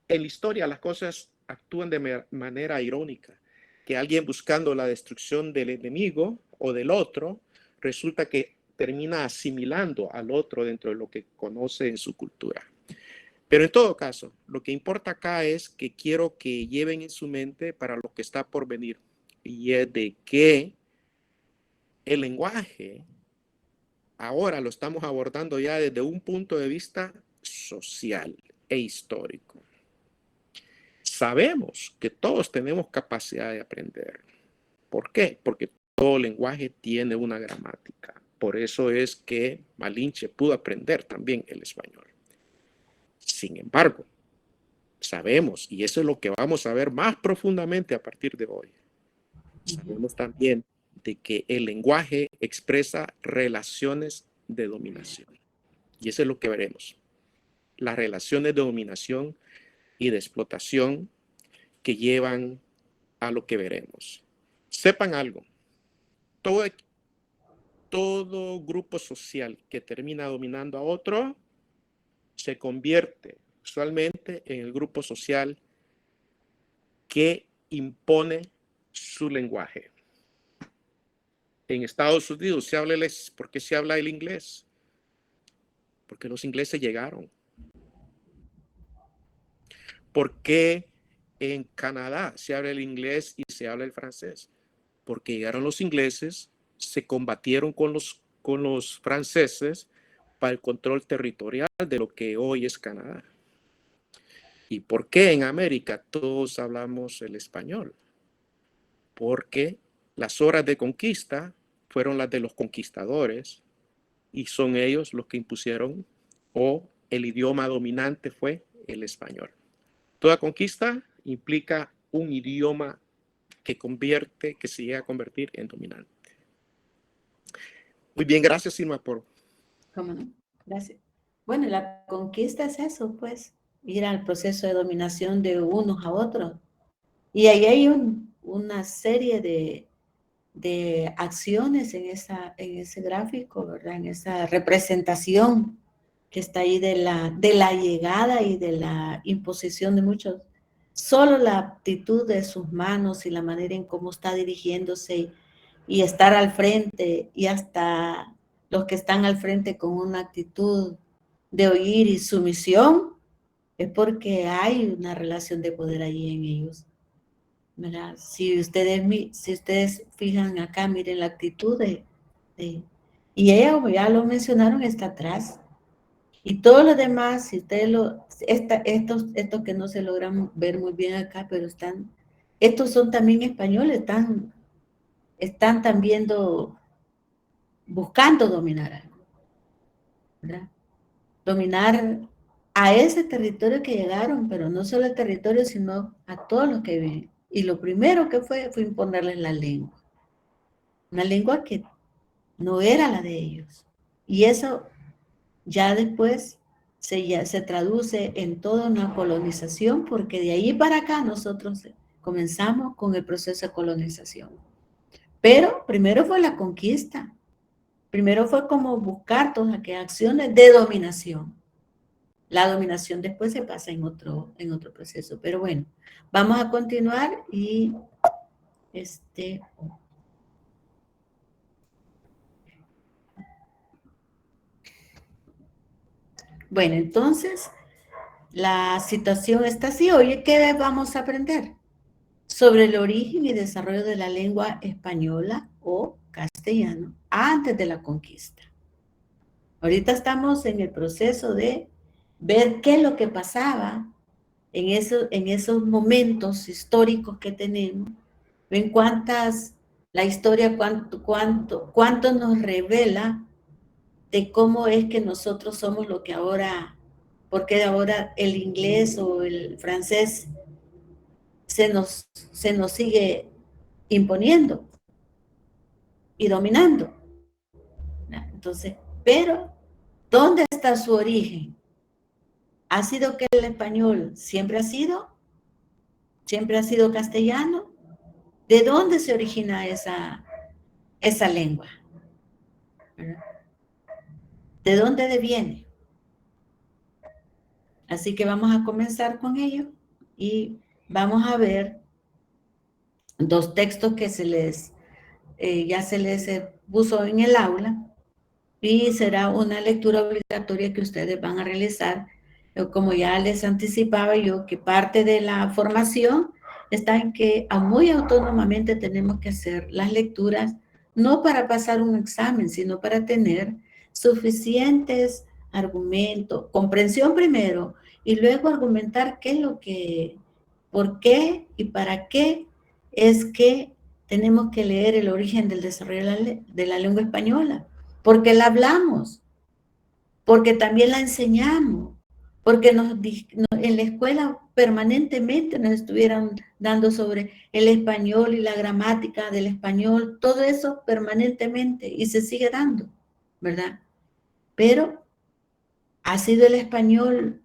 en la historia las cosas actúan de manera irónica, que alguien buscando la destrucción del enemigo o del otro, resulta que termina asimilando al otro dentro de lo que conoce en su cultura. Pero en todo caso, lo que importa acá es que quiero que lleven en su mente para lo que está por venir, y es de que el lenguaje ahora lo estamos abordando ya desde un punto de vista social e histórico. Sabemos que todos tenemos capacidad de aprender. ¿Por qué? Porque todo lenguaje tiene una gramática. Por eso es que Malinche pudo aprender también el español. Sin embargo, sabemos, y eso es lo que vamos a ver más profundamente a partir de hoy, sabemos también de que el lenguaje expresa relaciones de dominación. Y eso es lo que veremos. Las relaciones de dominación y de explotación que llevan a lo que veremos. Sepan algo, todo grupo social que termina dominando a otro se convierte usualmente en el grupo social que impone su lenguaje. En Estados Unidos ¿por qué se habla el inglés? Porque los ingleses llegaron. ¿Por qué en Canadá se habla el inglés y se habla el francés? Porque llegaron los ingleses, se combatieron con los franceses para el control territorial de lo que hoy es Canadá. ¿Y por qué en América todos hablamos el español? Porque las horas de conquista fueron las de los conquistadores y son ellos los que impusieron, o el idioma dominante fue el español. Toda conquista implica un idioma que se llega a convertir en dominante. Muy bien, gracias, Irma, por... ¿Cómo no? Gracias. Bueno, la conquista es eso, pues, ir al proceso de dominación de unos a otros. Y ahí hay una serie de acciones en ese gráfico, ¿verdad? En esa representación que está ahí de la llegada y de la imposición de muchos. Solo la actitud de sus manos y la manera en cómo está dirigiéndose y estar al frente, y hasta los que están al frente con una actitud de oír y sumisión, es porque hay una relación de poder allí en ellos, ¿verdad? Si ustedes fijan acá, miren la actitud y ella, como ya lo mencionaron, está atrás. Y todos los demás, si ustedes estos que no se logran ver muy bien acá, pero estos son también españoles, están también buscando dominar algo, ¿verdad? Dominar a ese territorio que llegaron, pero no solo el territorio, sino a todos los que viven. Y lo primero que fue imponerles la lengua. Una lengua que no era la de ellos. Y eso ya después se traduce en toda una colonización, porque de ahí para acá nosotros comenzamos con el proceso de colonización. Pero primero fue la conquista. Primero fue como buscar todas aquellas acciones de dominación. La dominación después se pasa en otro proceso. Pero bueno, vamos a continuar y bueno, entonces la situación está así. Oye, ¿qué vamos a aprender? Sobre el origen y desarrollo de la lengua española o castellano antes de la conquista. Ahorita estamos en el proceso de ver qué es lo que pasaba en esos momentos históricos que tenemos. Ven la historia cuánto nos revela de cómo es que nosotros somos lo que ahora, porque ahora el inglés o el francés se nos sigue imponiendo y dominando. Entonces, pero, ¿dónde está su origen? ¿Ha sido que el español siempre ha sido castellano? ¿De dónde se origina esa lengua? ¿Verdad? ¿De dónde deviene? Así que vamos a comenzar con ello y vamos a ver dos textos que ya se les puso en el aula y será una lectura obligatoria que ustedes van a realizar. Como ya les anticipaba yo, que parte de la formación está en que muy autónomamente tenemos que hacer las lecturas, no para pasar un examen, sino para tener suficientes argumentos, comprensión primero, y luego argumentar qué es lo que, por qué y para qué es que tenemos que leer el origen del desarrollo de la lengua española, porque la hablamos, porque también la enseñamos, porque en la escuela permanentemente nos estuvieran dando sobre el español y la gramática del español, todo eso permanentemente, y se sigue dando, ¿verdad? Pero ha sido el español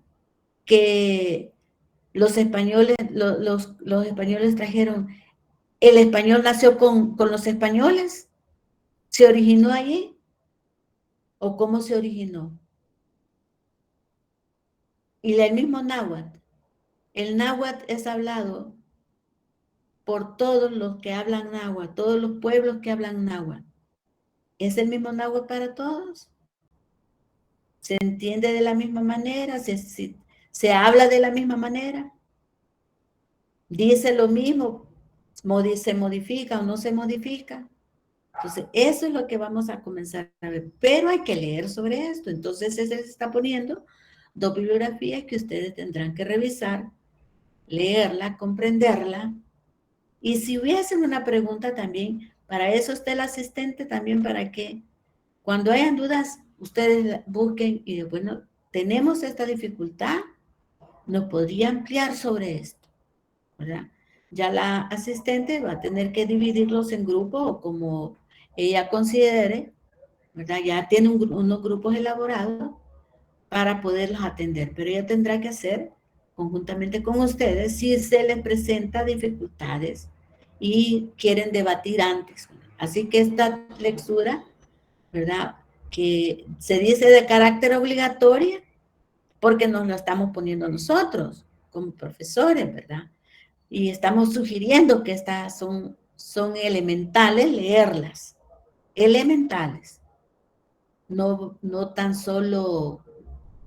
que los españoles trajeron. ¿El español nació con los españoles? ¿Se originó allí? ¿O cómo se originó? Y el mismo náhuatl. El náhuatl es hablado por todos los que hablan náhuatl, todos los pueblos que hablan náhuatl. ¿Es el mismo náhuatl para todos? ¿Se entiende de la misma manera? ¿Se habla de la misma manera? ¿Dice lo mismo? ¿Se modifica o no se modifica? Entonces, eso es lo que vamos a comenzar a ver. Pero hay que leer sobre esto. Entonces, se les está poniendo dos bibliografías que ustedes tendrán que revisar, leerla, comprenderla. Y si hubiesen una pregunta también, para eso está el asistente también, para que cuando hayan dudas, ustedes busquen y bueno, tenemos esta dificultad, nos podría ampliar sobre esto, ¿verdad? Ya la asistente va a tener que dividirlos en grupos o como ella considere, ¿verdad? Ya tiene unos grupos elaborados para poderlos atender, pero ella tendrá que hacer conjuntamente con ustedes si se les presenta dificultades y quieren debatir antes. Así que esta lectura, ¿verdad? Que se dice de carácter obligatoria porque nos lo estamos poniendo nosotros como profesores, ¿verdad? Y estamos sugiriendo que estas son elementales leerlas, elementales, no tan solo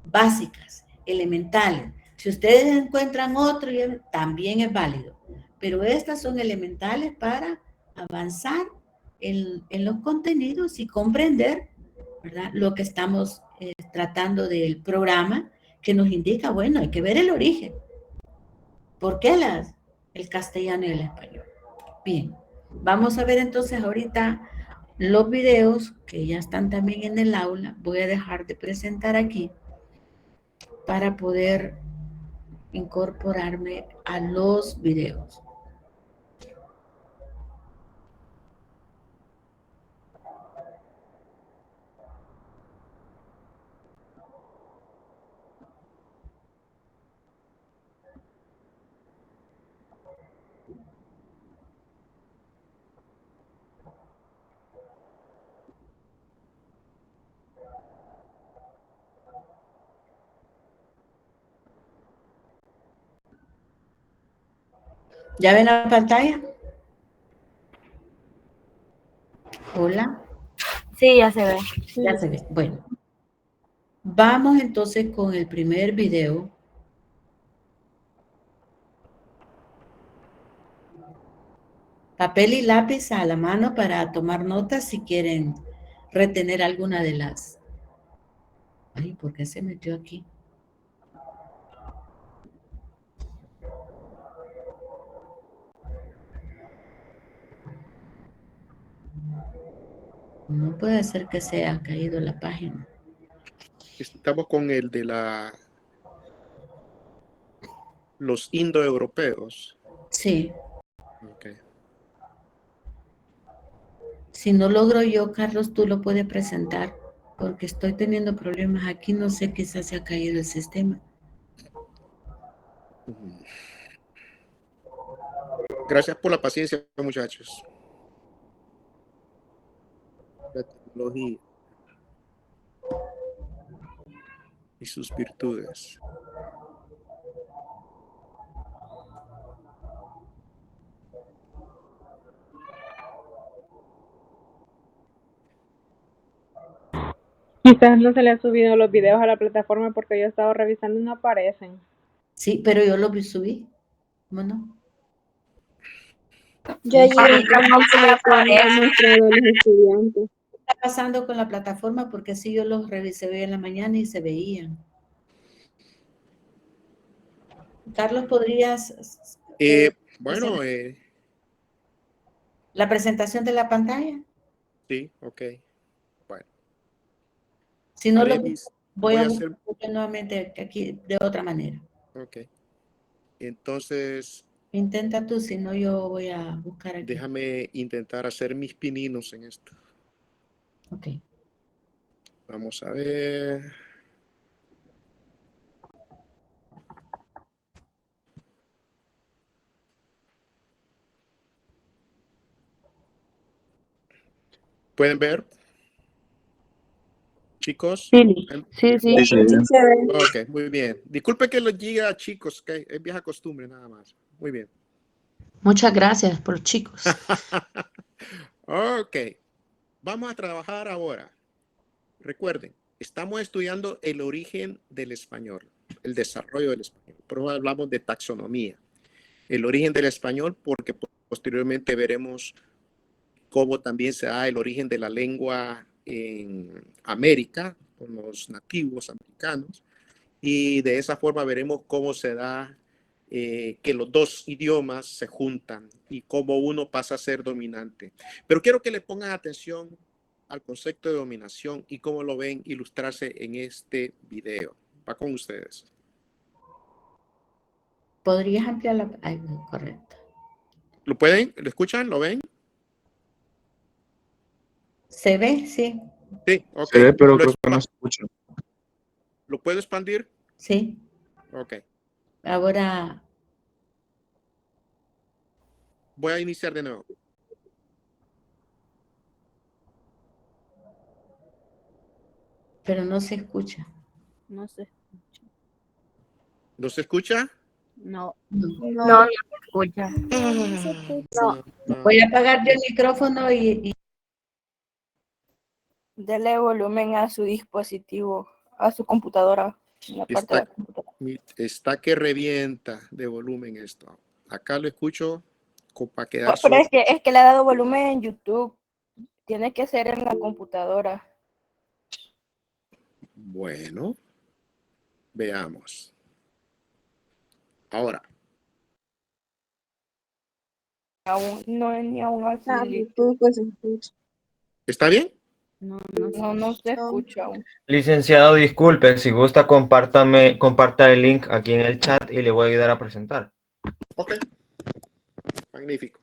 básicas, elementales. Si ustedes encuentran otro, también es válido, pero estas son elementales para avanzar en los contenidos y comprender, ¿verdad?, lo que estamos tratando del programa, que nos indica, bueno, hay que ver el origen. ¿Por qué el castellano y el español? Bien, vamos a ver entonces ahorita los videos que ya están también en el aula. Voy a dejar de presentar aquí para poder incorporarme a los videos. ¿Ya ven la pantalla? Hola. Sí, ya se ve. Ya se ve. Bueno, vamos entonces con el primer video. Papel y lápiz a la mano para tomar notas si quieren retener alguna de las... Ay, ¿por qué se metió aquí? No puede ser que se haya caído la página. Estamos con el de los indoeuropeos. Sí. Ok. Si no logro yo, Carlos, tú lo puedes presentar, porque estoy teniendo problemas aquí, no sé, quizás se ha caído el sistema. Gracias por la paciencia, muchachos. La tecnología y sus virtudes. Quizás no se le han subido los videos a la plataforma porque yo he estado revisando y no aparecen. Sí, pero yo lo subí. ¿Cómo no? Yo allí reclamé cuando han mostrado a los estudiantes. ¿Qué está pasando con la plataforma? Porque sí, yo los revisé hoy en la mañana y se veían. Carlos, ¿podrías Bueno, la presentación de la pantalla? sí, ok. Bueno. Si no, lo Arelis, voy a hacer. buscar nuevamente aquí de otra manera. Ok. Entonces, Intenta tú, si no, yo voy a buscar aquí. déjame intentar hacer mis pininos en esto. Ok. Vamos a ver. ¿Pueden ver? Chicos. Sí. Ok, muy bien. Disculpe que los diga chicos, que es vieja costumbre nada más. Muy bien. Muchas gracias por los chicos. Ok. Vamos a trabajar ahora. Recuerden, estamos estudiando el origen del español, el desarrollo del español. Por eso hablamos de taxonomía. El origen del español, porque posteriormente veremos cómo también se da el origen de la lengua en América, con los nativos americanos, y de esa forma veremos cómo se da que los dos idiomas se juntan y cómo uno pasa a ser dominante. Pero quiero que le pongan atención al concepto de dominación y cómo lo ven ilustrarse en este video. Va con ustedes. ¿Podrías ampliar la... Ay, no, correcto. ¿Lo pueden? ¿Lo escuchan? ¿Lo ven? ¿Se ve? Sí. Sí, ok. Se ve, pero creo que no se escucha. ¿Lo puedo expandir? Sí. Ok. Ahora, Voy a iniciar de nuevo. pero no se escucha. No sé. ¿No se escucha? No. No se escucha. Voy a apagar yo el micrófono y Dele volumen a su dispositivo, a su computadora. En la parte de la computadora. Está que revienta de volumen esto. Acá lo escucho para quedar Pero solo. es que le ha dado volumen en YouTube. Tiene que ser en la computadora. Bueno, veamos. Ahora. Ni aún así. ¿Está bien? No se escucha aún. Licenciado, disculpe, si gusta, comparta el link aquí en el chat y le voy a ayudar a presentar. Ok. Magnífico.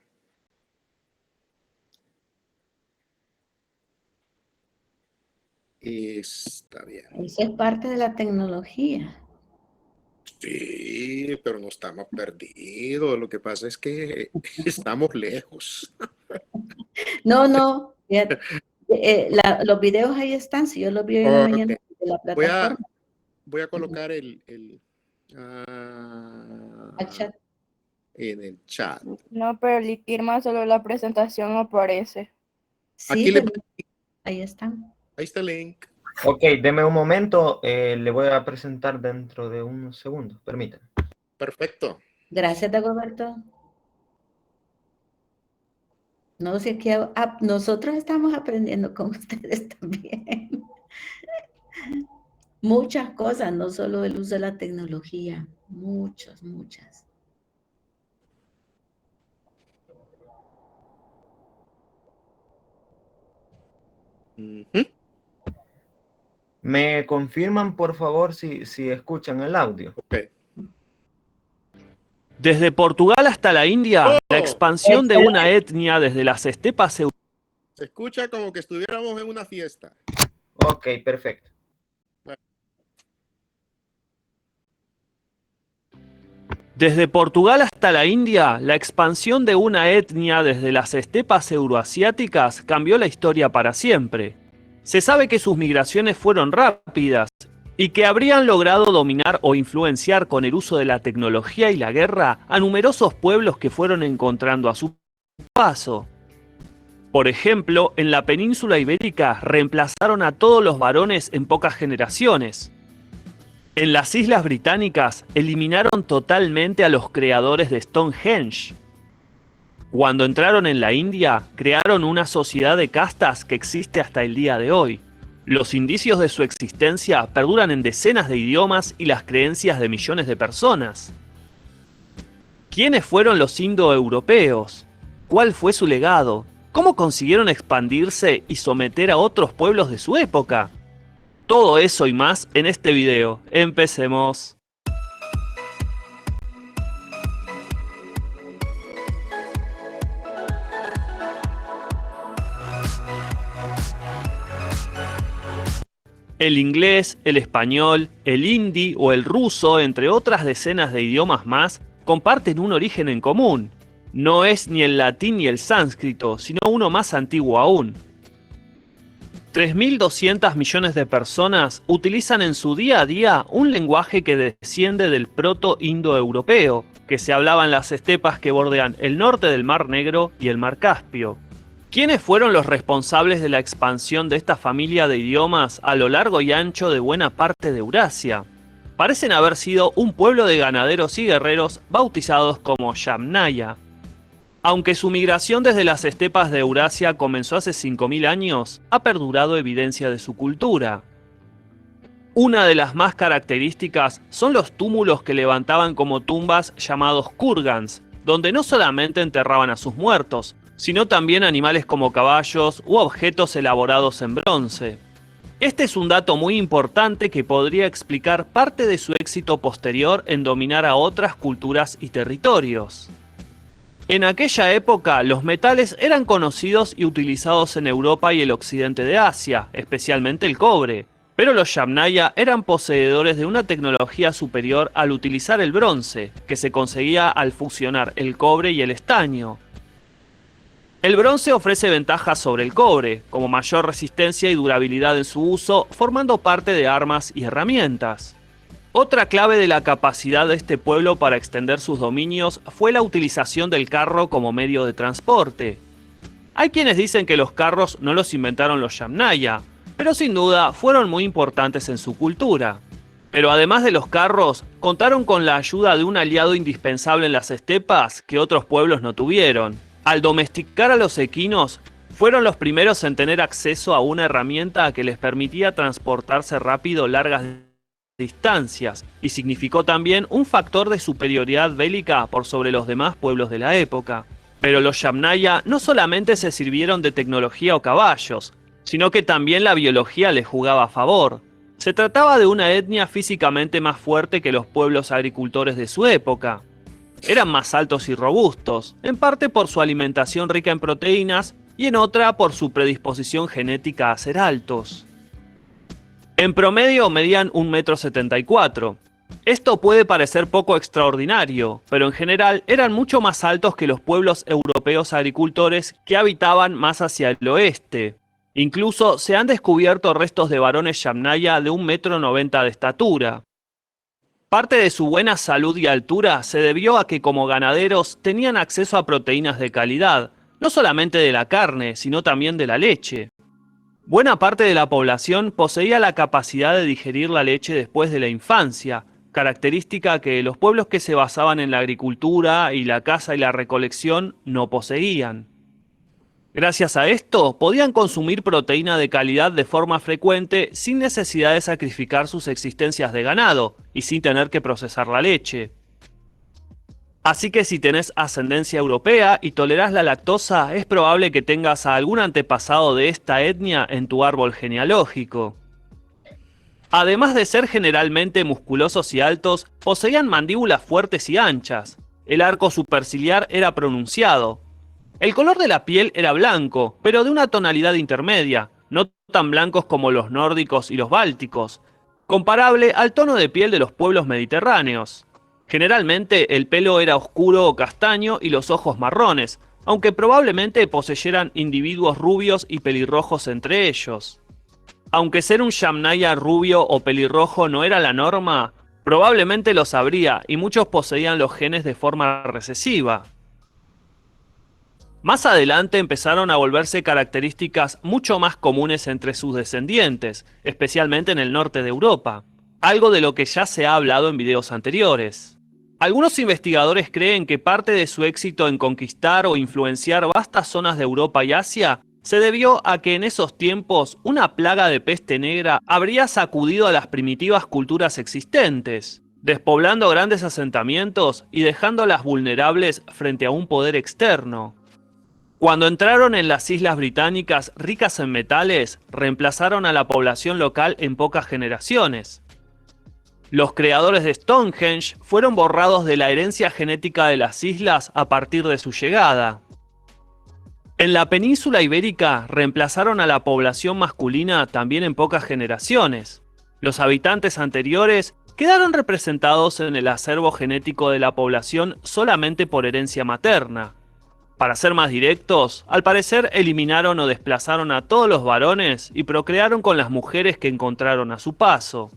Está bien. eso es parte de la tecnología. Sí, pero no estamos perdidos. Lo que pasa es que estamos lejos. No. Los videos ahí están, si yo los vi hoy en la mañana de la plataforma. Voy a colocar el chat. En el chat. No, pero Irma, solo la presentación aparece. Sí, ahí están. Ahí está el link. Ok, deme un momento, le voy a presentar dentro de unos segundos, permítanme. Perfecto. Gracias, Dagoberto. No sé qué, nosotros estamos aprendiendo con ustedes también. Muchas cosas, no solo el uso de la tecnología, muchas. ¿Me confirman, por favor, si escuchan el audio? Ok. Desde Portugal hasta la India, Oh, la expansión de una etnia desde las estepas se escucha como que estuviéramos en una fiesta. Ok, perfecto. Desde Portugal hasta la India, la expansión de una etnia desde las estepas euroasiáticas cambió la historia para siempre. Se sabe que sus migraciones fueron rápidas y que habrían logrado dominar o influenciar con el uso de la tecnología y la guerra a numerosos pueblos que fueron encontrando a su paso. Por ejemplo, en la península ibérica reemplazaron a todos los varones en pocas generaciones. En las Islas Británicas eliminaron totalmente a los creadores de Stonehenge. Cuando entraron en la India, crearon una sociedad de castas que existe hasta el día de hoy. Los indicios de su existencia perduran en decenas de idiomas y las creencias de millones de personas. ¿Quiénes fueron los indoeuropeos? ¿Cuál fue su legado? ¿Cómo consiguieron expandirse y someter a otros pueblos de su época? Todo eso y más en este video. Empecemos. El inglés, el español, el hindi o el ruso, entre otras decenas de idiomas más, comparten un origen en común. No es ni el latín ni el sánscrito, sino uno más antiguo aún. 3.200 millones de personas utilizan en su día a día un lenguaje que desciende del proto-indoeuropeo, que se hablaba en las estepas que bordean el norte del Mar Negro y el Mar Caspio. ¿Quiénes fueron los responsables de la expansión de esta familia de idiomas a lo largo y ancho de buena parte de Eurasia? Parecen haber sido un pueblo de ganaderos y guerreros bautizados como Yamnaya. Aunque su migración desde las estepas de Eurasia comenzó hace 5.000 años, ha perdurado evidencia de su cultura. Una de las más características son los túmulos que levantaban como tumbas llamados kurgans, donde no solamente enterraban a sus muertos, sino también animales como caballos u objetos elaborados en bronce. Este es un dato muy importante que podría explicar parte de su éxito posterior en dominar a otras culturas y territorios. En aquella época, los metales eran conocidos y utilizados en Europa y el occidente de Asia, especialmente el cobre, pero los Yamnaya eran poseedores de una tecnología superior al utilizar el bronce, que se conseguía al fusionar el cobre y el estaño. El bronce ofrece ventajas sobre el cobre, como mayor resistencia y durabilidad en su uso, formando parte de armas y herramientas. Otra clave de la capacidad de este pueblo para extender sus dominios fue la utilización del carro como medio de transporte. Hay quienes dicen que los carros no los inventaron los Yamnaya, pero sin duda fueron muy importantes en su cultura. Pero además de los carros, contaron con la ayuda de un aliado indispensable en las estepas que otros pueblos no tuvieron. Al domesticar a los equinos, fueron los primeros en tener acceso a una herramienta que les permitía transportarse rápido largas distancias, y significó también un factor de superioridad bélica por sobre los demás pueblos de la época. Pero los Yamnaya no solamente se sirvieron de tecnología o caballos, sino que también la biología les jugaba a favor. Se trataba de una etnia físicamente más fuerte que los pueblos agricultores de su época. Eran más altos y robustos, en parte por su alimentación rica en proteínas y en otra por su predisposición genética a ser altos. En promedio medían 1,74 m. Esto puede parecer poco extraordinario, pero en general eran mucho más altos que los pueblos europeos agricultores que habitaban más hacia el oeste. Incluso se han descubierto restos de varones Yamnaya de 1,90 m de estatura. Parte de su buena salud y altura se debió a que como ganaderos tenían acceso a proteínas de calidad, no solamente de la carne, sino también de la leche. Buena parte de la población poseía la capacidad de digerir la leche después de la infancia, característica que los pueblos que se basaban en la agricultura y la caza y la recolección no poseían. Gracias a esto, podían consumir proteína de calidad de forma frecuente sin necesidad de sacrificar sus existencias de ganado y sin tener que procesar la leche. Así que si tenés ascendencia europea y tolerás la lactosa, es probable que tengas a algún antepasado de esta etnia en tu árbol genealógico. Además de ser generalmente musculosos y altos, poseían mandíbulas fuertes y anchas. El arco superciliar era pronunciado. El color de la piel era blanco, pero de una tonalidad intermedia, no tan blancos como los nórdicos y los bálticos, comparable al tono de piel de los pueblos mediterráneos. Generalmente el pelo era oscuro o castaño y los ojos marrones, aunque probablemente poseyeran individuos rubios y pelirrojos entre ellos. Aunque ser un Yamnaya rubio o pelirrojo no era la norma, probablemente los habría y muchos poseían los genes de forma recesiva. Más adelante empezaron a volverse características mucho más comunes entre sus descendientes, especialmente en el norte de Europa, algo de lo que ya se ha hablado en videos anteriores. Algunos investigadores creen que parte de su éxito en conquistar o influenciar vastas zonas de Europa y Asia se debió a que en esos tiempos una plaga de peste negra habría sacudido a las primitivas culturas existentes, despoblando grandes asentamientos y dejándolas vulnerables frente a un poder externo. Cuando entraron en las islas británicas ricas en metales, reemplazaron a la población local en pocas generaciones. Los creadores de Stonehenge fueron borrados de la herencia genética de las islas a partir de su llegada. En la península ibérica reemplazaron a la población masculina también en pocas generaciones. Los habitantes anteriores quedaron representados en el acervo genético de la población solamente por herencia materna. Para ser más directos, al parecer eliminaron o desplazaron a todos los varones y procrearon con las mujeres que encontraron a su paso.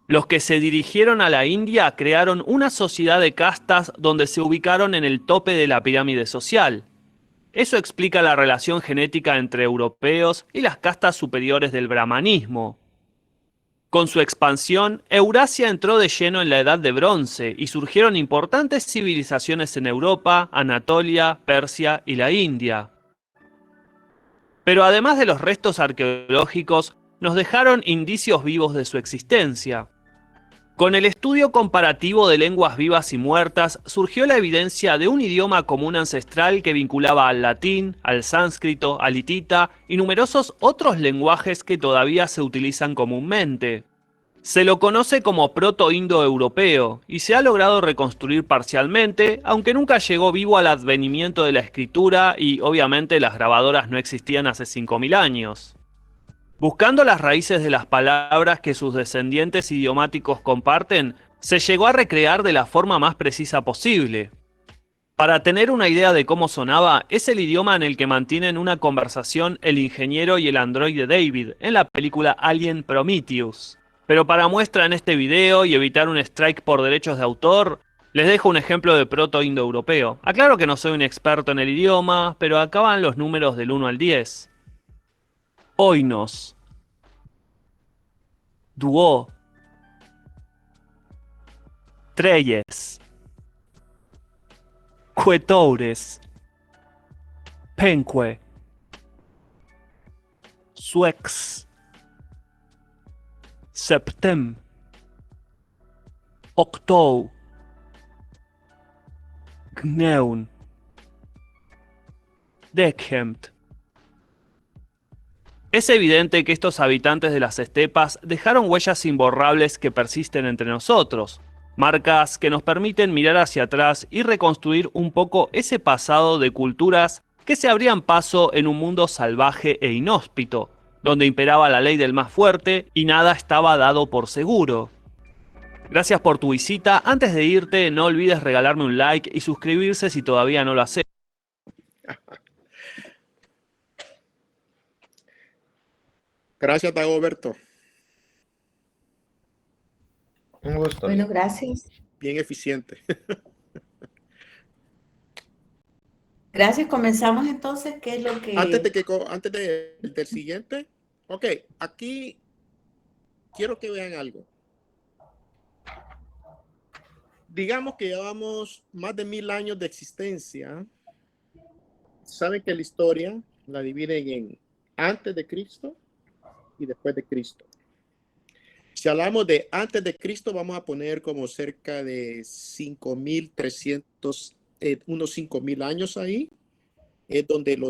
Los que se dirigieron a la India crearon una sociedad de castas donde se ubicaron en el tope de la pirámide social. Eso explica la relación genética entre europeos y las castas superiores del brahmanismo. Con su expansión, Eurasia entró de lleno en la Edad de Bronce y surgieron importantes civilizaciones en Europa, Anatolia, Persia y la India. Pero además de los restos arqueológicos, nos dejaron indicios vivos de su existencia. Con el estudio comparativo de lenguas vivas y muertas, surgió la evidencia de un idioma común ancestral que vinculaba al latín, al sánscrito, al hitita y numerosos otros lenguajes que todavía se utilizan comúnmente. Se lo conoce como proto-indoeuropeo y se ha logrado reconstruir parcialmente, aunque nunca llegó vivo al advenimiento de la escritura y obviamente las grabadoras no existían hace 5000 años. Buscando las raíces de las palabras que sus descendientes idiomáticos comparten, se llegó a recrear de la forma más precisa posible. Para tener una idea de cómo sonaba, es el idioma en el que mantienen una conversación el ingeniero y el androide David en la película Alien Prometheus. Pero para muestra en este video y evitar un strike por derechos de autor, les dejo un ejemplo de proto-indoeuropeo. Aclaro que no soy un experto en el idioma, pero acá van los números del 1 al 10. Oinos, Duo, Treyes, Cuetoures, Penque, Suex, Septem, Octou, Gneun, Deckhempt. Es evidente que estos habitantes de las estepas dejaron huellas imborrables que persisten entre nosotros, marcas que nos permiten mirar hacia atrás y reconstruir un poco ese pasado de culturas que se abrían paso en un mundo salvaje e inhóspito, donde imperaba la ley del más fuerte y nada estaba dado por seguro. Gracias por tu visita. Antes de irte, no olvides regalarme un like y suscribirse si todavía no lo haces. Gracias, Dagoberto. Un gusto. Bueno, gracias. Bien eficiente. Gracias. Comenzamos entonces. ¿Qué es lo que...? Antes del siguiente. Ok, aquí quiero que vean algo. Digamos que llevamos más de 1000 años de existencia. Saben que la historia la dividen en antes de Cristo y después de Cristo. Si hablamos de antes de Cristo, vamos a poner como cerca de 5300, unos 5000 años ahí. Es donde lo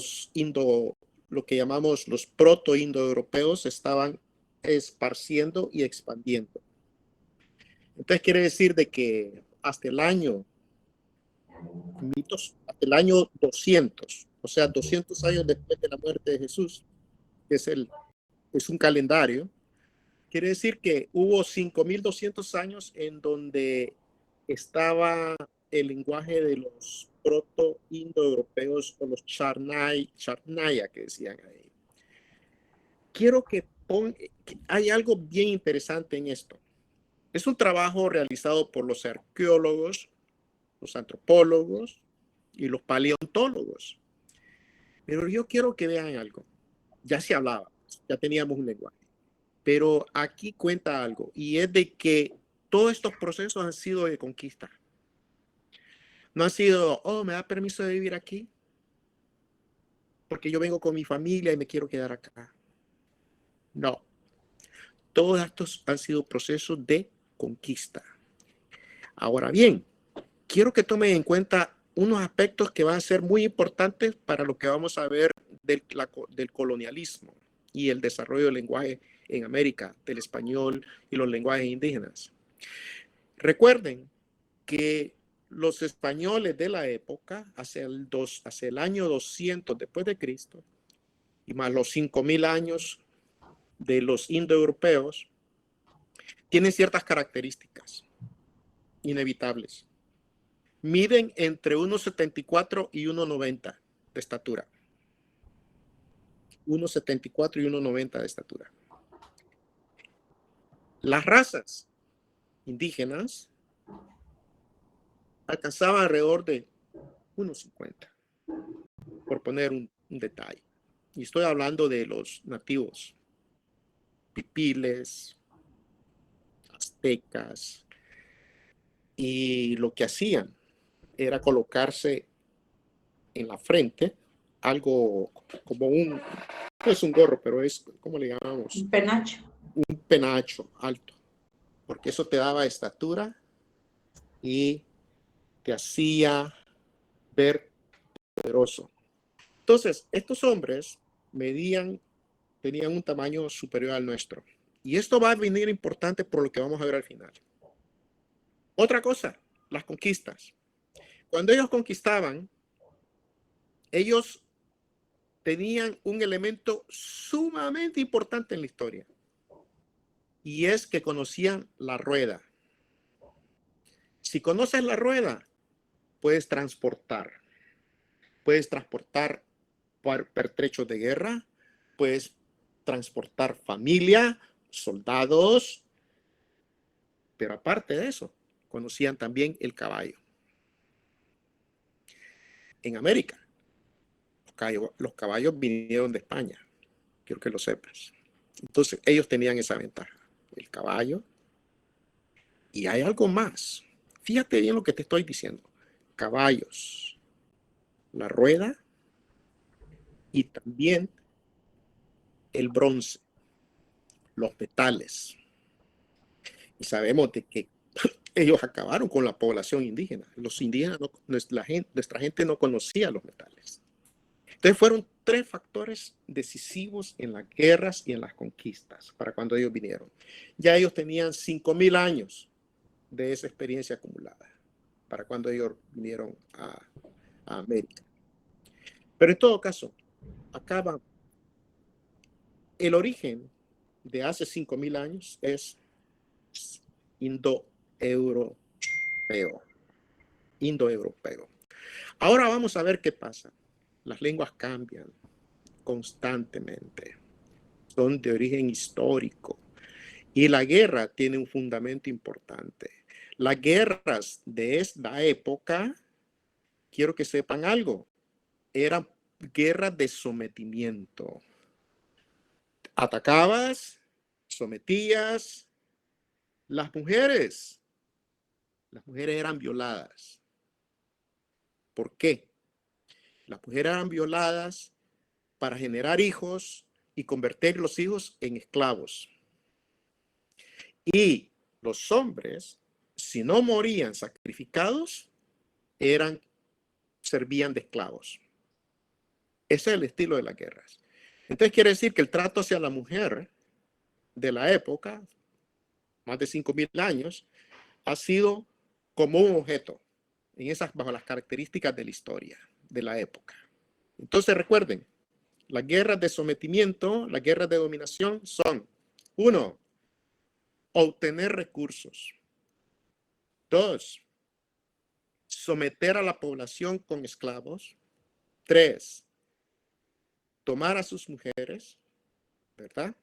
que llamamos los proto-indoeuropeos estaban esparciendo y expandiendo. Entonces quiere decir de que hasta el año mitos hasta el año 200, o sea, 200 años después de la muerte de Jesús, que es un calendario. Quiere decir que hubo 5200 años en donde estaba el lenguaje de los proto-indoeuropeos o los Charnaya que decían ahí. Quiero que hay algo bien interesante en esto. Es un trabajo realizado por los arqueólogos, los antropólogos y los paleontólogos. Pero yo quiero que vean algo. Ya se hablaba, ya teníamos un lenguaje. Pero aquí cuenta algo, y es de que todos estos procesos han sido de conquista. No han sido, oh, me da permiso de vivir aquí, porque yo vengo con mi familia y me quiero quedar acá. No. Todos estos han sido procesos de conquista. Ahora bien, quiero que tomen en cuenta unos aspectos que van a ser muy importantes para lo que vamos a ver del colonialismo y el desarrollo del lenguaje en América, del español y los lenguajes indígenas. Recuerden que los españoles de la época, hacia el año 200 después de Cristo, y más los 5000 años de los indoeuropeos, tienen ciertas características inevitables. Miden entre 1,74 y 1,90 de estatura. 1,74 y 1,90 de estatura. Las razas indígenas alcanzaban alrededor de 1,50, por poner un detalle. Y estoy hablando de los nativos, pipiles, aztecas, y lo que hacían era colocarse en la frente algo como no es un gorro, pero es, ¿cómo le llamamos? Un penacho. Un penacho alto, porque eso te daba estatura y te hacía ver poderoso. Entonces, estos hombres tenían un tamaño superior al nuestro. Y esto va a venir importante por lo que vamos a ver al final. Otra cosa, las conquistas. Cuando ellos conquistaban, ellos tenían un elemento sumamente importante en la historia. Y es que conocían la rueda. Si conoces la rueda, puedes transportar. Puedes transportar pertrechos de guerra, puedes transportar familia, soldados, pero aparte de eso, conocían también el caballo. En América, los caballos vinieron de España, quiero que lo sepas. Entonces, ellos tenían esa ventaja, el caballo. Y hay algo más. Fíjate bien lo que te estoy diciendo. Caballos, la rueda y también el bronce, los metales. Y sabemos de que ellos acabaron con la población indígena. Los indígenas, nuestra gente no conocía los metales. Entonces fueron 3 factores decisivos en las guerras y en las conquistas para cuando ellos vinieron. Ya ellos tenían 5000 años de esa experiencia acumulada para cuando ellos vinieron a América. Pero en todo caso, acá va. El origen de hace 5000 años es indoeuropeo. Ahora vamos a ver qué pasa. Las lenguas cambian constantemente. Son de origen histórico. Y la guerra tiene un fundamento importante. Las guerras de esta época, quiero que sepan algo, eran guerras de sometimiento. Atacabas, sometías. Las mujeres eran violadas. ¿Por qué? Las mujeres eran violadas para generar hijos y convertir los hijos en esclavos. Y los hombres, si no morían sacrificados, servían de esclavos. Ese es el estilo de las guerras. Entonces quiere decir que el trato hacia la mujer de la época, más de 5000 años, ha sido como un objeto. bajo las características de la historia, de la época. Entonces recuerden, las guerras de sometimiento, las guerras de dominación son, 1, obtener recursos. 2, someter a la población con esclavos. 3, tomar a sus mujeres, ¿verdad?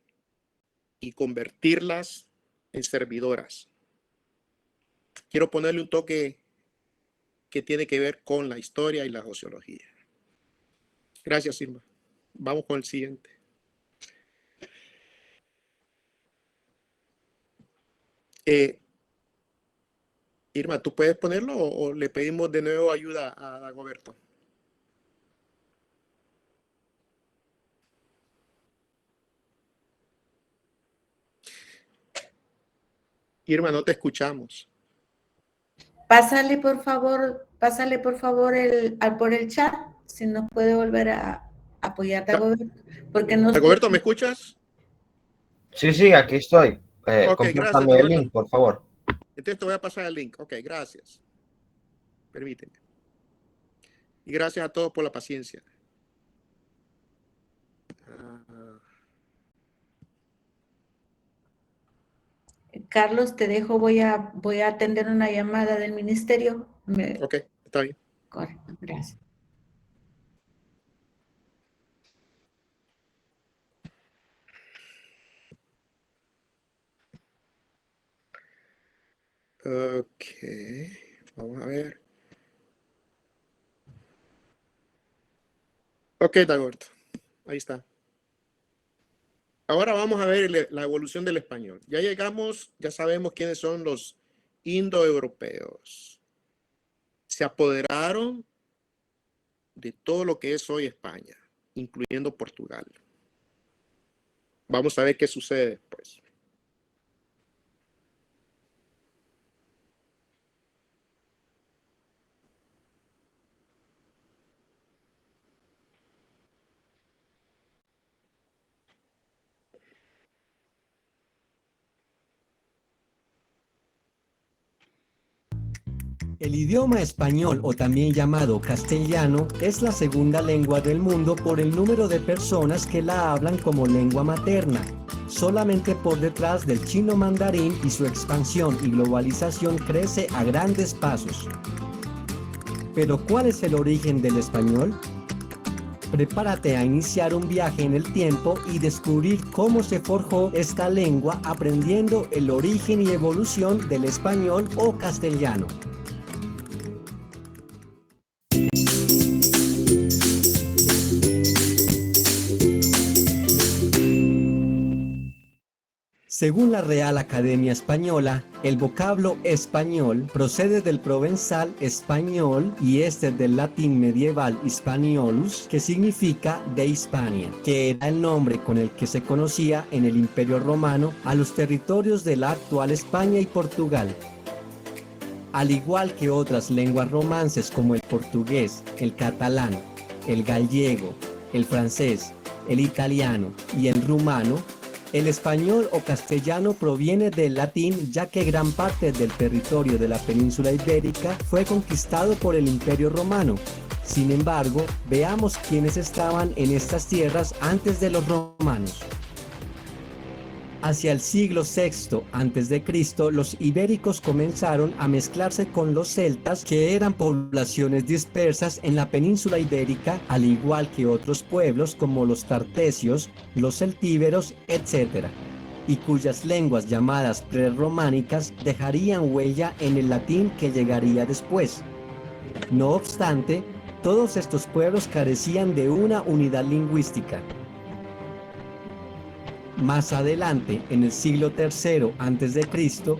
Y convertirlas en servidoras. Quiero ponerle un toque que tiene que ver con la historia y la sociología. Gracias, Irma. Vamos con el siguiente. Irma, ¿tú puedes ponerlo o le pedimos de nuevo ayuda a Dagoberto? Irma, no te escuchamos. Pásale por favor por el chat, si nos puede volver a apoyar Dagoberto. Porque no. Dagoberto, ¿me escuchas? Sí, aquí estoy. Ok, Compártame gracias, el link, por favor. Entonces te voy a pasar el link. Ok, gracias. Permíteme. Y gracias a todos por la paciencia. Carlos, te dejo, voy a atender una llamada del ministerio. Ok, está bien. Correcto, gracias. Ok, vamos a ver. Ok, Dagoberto, ahí está. Ahora vamos a ver la evolución del español. Ya llegamos, ya sabemos quiénes son los indoeuropeos. Se apoderaron de todo lo que es hoy España, incluyendo Portugal. Vamos a ver qué sucede después. El idioma español, o también llamado castellano, es la segunda lengua del mundo por el número de personas que la hablan como lengua materna, solamente por detrás del chino mandarín, y su expansión y globalización crece a grandes pasos. Pero ¿cuál es el origen del español? Prepárate a iniciar un viaje en el tiempo y descubrir cómo se forjó esta lengua aprendiendo el origen y evolución del español o castellano. Según la Real Academia Española, el vocablo español procede del provenzal español y del latín medieval hispaniolus, que significa de Hispania, que era el nombre con el que se conocía en el Imperio Romano a los territorios de la actual España y Portugal. Al igual que otras lenguas romances como el portugués, el catalán, el gallego, el francés, el italiano y el rumano, el español o castellano proviene del latín, ya que gran parte del territorio de la península ibérica fue conquistado por el Imperio Romano. Sin embargo, veamos quiénes estaban en estas tierras antes de los romanos. Hacia el siglo VI a.C., los ibéricos comenzaron a mezclarse con los celtas, que eran poblaciones dispersas en la península ibérica, al igual que otros pueblos como los tartesios, los celtíberos, etc., y cuyas lenguas llamadas prerrománicas dejarían huella en el latín que llegaría después. No obstante, todos estos pueblos carecían de una unidad lingüística. Más adelante, en el siglo III a.C.,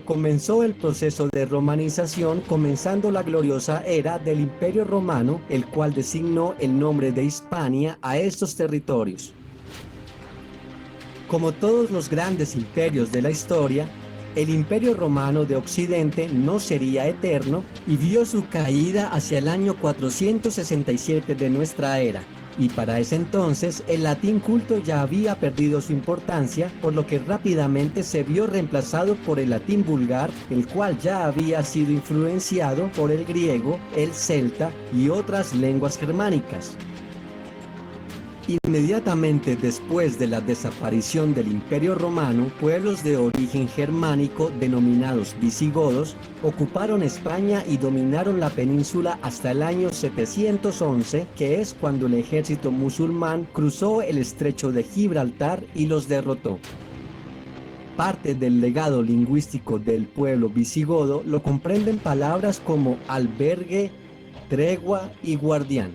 comenzó el proceso de romanización, comenzando la gloriosa era del Imperio Romano, el cual designó el nombre de Hispania a estos territorios. Como todos los grandes imperios de la historia, el Imperio Romano de Occidente no sería eterno y vio su caída hacia el año 467 de nuestra era. y para ese entonces el latín culto ya había perdido su importancia, por lo que rápidamente se vio reemplazado por el latín vulgar, el cual ya había sido influenciado por el griego, el celta y otras lenguas germánicas. Inmediatamente después de la desaparición del Imperio Romano, pueblos de origen germánico denominados visigodos ocuparon España y dominaron la península hasta el año 711, que es cuando el ejército musulmán cruzó el estrecho de Gibraltar y los derrotó. Parte del legado lingüístico del pueblo visigodo lo comprenden palabras como albergue, tregua y guardián.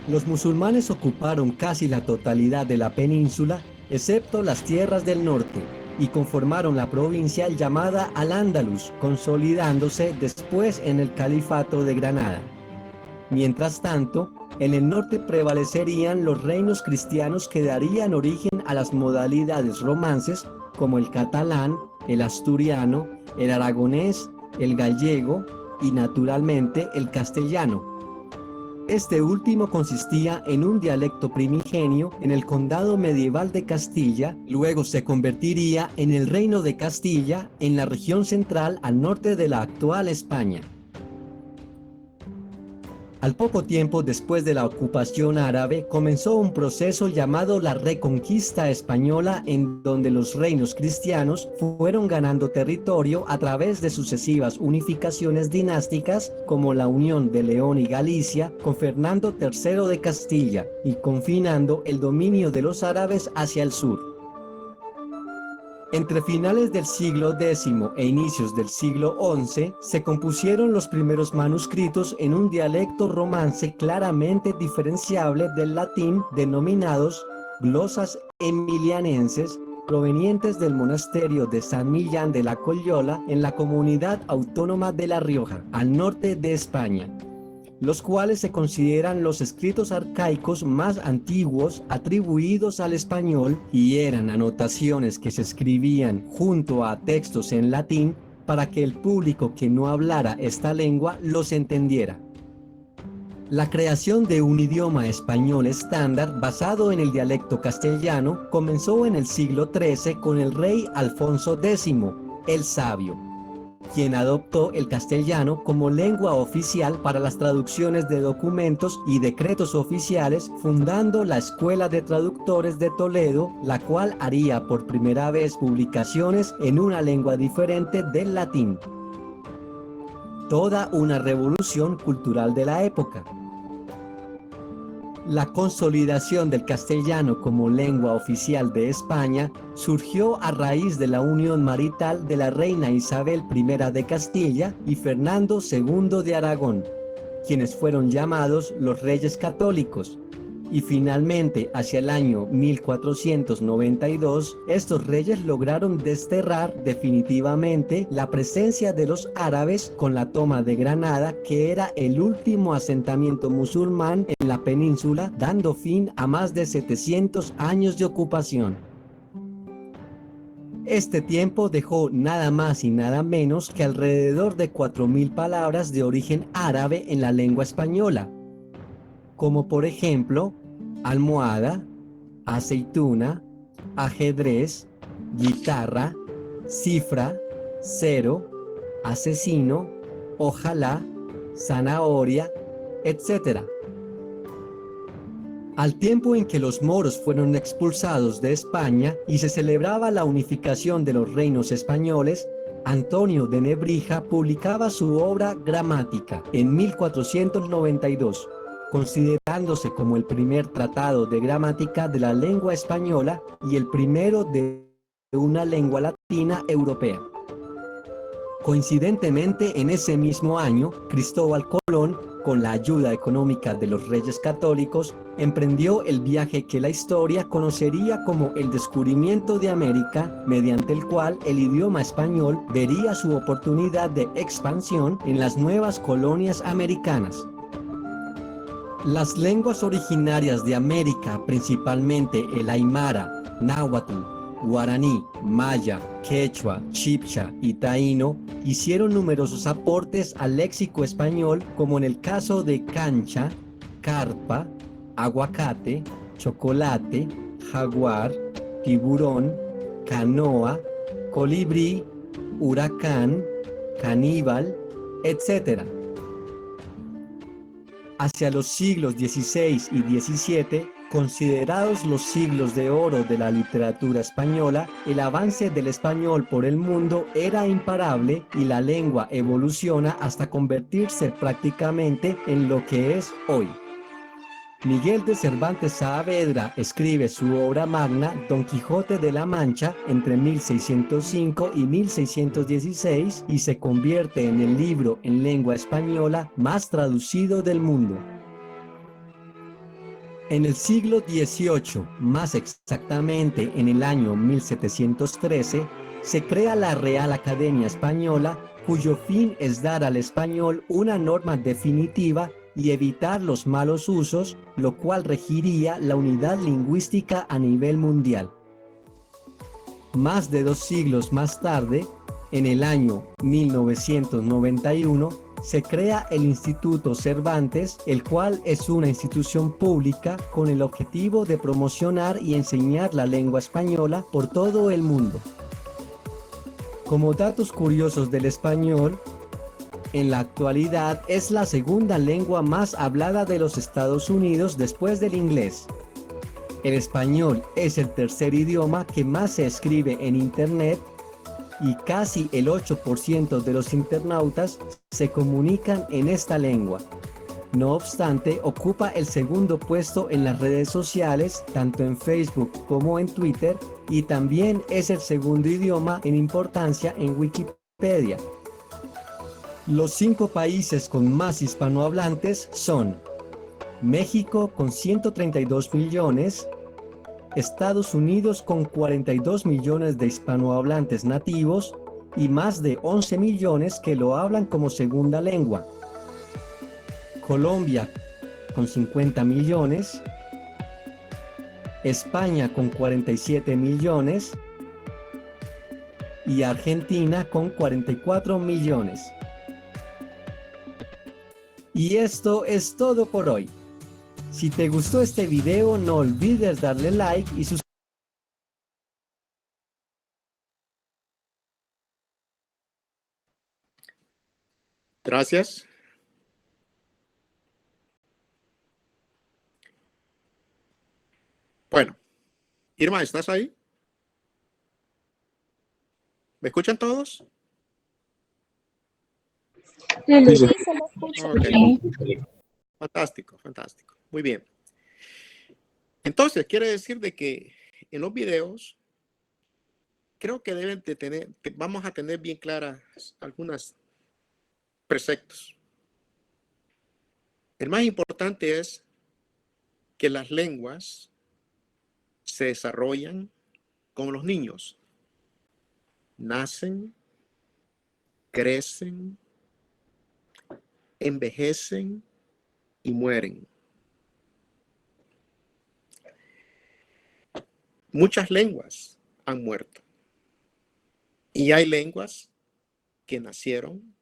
Los musulmanes ocuparon casi la totalidad de la península, excepto las tierras del norte, y conformaron la provincia llamada Al-Ándalus, consolidándose después en el Califato de Granada. Mientras tanto, en el norte prevalecerían los reinos cristianos que darían origen a las modalidades romances como el catalán, el asturiano, el aragonés, el gallego y naturalmente el castellano. Este último consistía en un dialecto primigenio en el condado medieval de Castilla, luego se convertiría en el Reino de Castilla en la región central al norte de la actual España. Al poco tiempo después de la ocupación árabe, comenzó un proceso llamado la Reconquista Española, en donde los reinos cristianos fueron ganando territorio a través de sucesivas unificaciones dinásticas, como la unión de León y Galicia con Fernando III de Castilla, y confinando el dominio de los árabes hacia el sur. Entre finales del siglo X e inicios del siglo XI, se compusieron los primeros manuscritos en un dialecto romance claramente diferenciable del latín, denominados glosas emilianenses, provenientes del monasterio de San Millán de la Colliola en la comunidad autónoma de La Rioja, al norte de España, los cuales se consideran los escritos arcaicos más antiguos atribuidos al español y eran anotaciones que se escribían junto a textos en latín para que el público que no hablara esta lengua los entendiera. La creación de un idioma español estándar basado en el dialecto castellano comenzó en el siglo XIII con el rey Alfonso X, el Sabio, quien adoptó el castellano como lengua oficial para las traducciones de documentos y decretos oficiales, fundando la Escuela de Traductores de Toledo, la cual haría por primera vez publicaciones en una lengua diferente del latín. Toda una revolución cultural de la época. La consolidación del castellano como lengua oficial de España surgió a raíz de la unión marital de la reina Isabel I de Castilla y Fernando II de Aragón, quienes fueron llamados los Reyes Católicos, y finalmente hacia el año 1492 estos reyes lograron desterrar definitivamente la presencia de los árabes con la toma de Granada, que era el último asentamiento musulmán en la península, dando fin a más de 700 años de ocupación. Este tiempo dejó nada más y nada menos que alrededor de 4000 palabras de origen árabe en la lengua española, como por ejemplo almohada, aceituna, ajedrez, guitarra, cifra, cero, asesino, ojalá, zanahoria, etc. Al tiempo en que los moros fueron expulsados de España y se celebraba la unificación de los reinos españoles, Antonio de Nebrija publicaba su obra Gramática en 1492, considerándose como el primer tratado de gramática de la lengua española y el primero de una lengua latina europea. Coincidentemente, en ese mismo año, Cristóbal Colón, con la ayuda económica de los Reyes Católicos, emprendió el viaje que la historia conocería como el descubrimiento de América, mediante el cual el idioma español vería su oportunidad de expansión en las nuevas colonias americanas. Las lenguas originarias de América, principalmente el aymara, náhuatl, guaraní, maya, quechua, chibcha y taíno, hicieron numerosos aportes al léxico español, como en el caso de cancha, carpa, aguacate, chocolate, jaguar, tiburón, canoa, colibrí, huracán, caníbal, etc. Hacia los siglos XVI y XVII, considerados los siglos de oro de la literatura española, el avance del español por el mundo era imparable y la lengua evoluciona hasta convertirse prácticamente en lo que es hoy. Miguel de Cervantes Saavedra escribe su obra magna Don Quijote de la Mancha entre 1605 y 1616 y se convierte en el libro en lengua española más traducido del mundo. En el siglo XVIII, más exactamente en el año 1713, se crea la Real Academia Española, cuyo fin es dar al español una norma definitiva y evitar los malos usos, lo cual regiría la unidad lingüística a nivel mundial. Más de 2 siglos más tarde, en el año 1991, se crea el Instituto Cervantes, el cual es una institución pública con el objetivo de promocionar y enseñar la lengua española por todo el mundo. Como datos curiosos del español, en la actualidad es la segunda lengua más hablada de los Estados Unidos después del inglés. El español es el tercer idioma que más se escribe en Internet y casi el 8% de los internautas se comunican en esta lengua. No obstante, ocupa el segundo puesto en las redes sociales, tanto en Facebook como en Twitter, y también es el segundo idioma en importancia en Wikipedia. Los 5 países con más hispanohablantes son México con 132 millones, Estados Unidos con 42 millones de hispanohablantes nativos y más de 11 millones que lo hablan como segunda lengua, Colombia con 50 millones, España con 47 millones y Argentina con 44 millones. Y esto es todo por hoy. Si te gustó este video, no olvides darle like y suscribirte. Gracias. Bueno, Irma, ¿estás ahí? ¿Me escuchan todos? Sí, se lo escucho. Okay. Fantástico, fantástico. Muy bien. Entonces, quiere decir de que en los videos creo que deben de tener, que vamos a tener bien claras algunos preceptos. El más importante es que las lenguas se desarrollan como los niños. Nacen, crecen, envejecen y mueren. Muchas lenguas han muerto. Y hay lenguas que nacieron,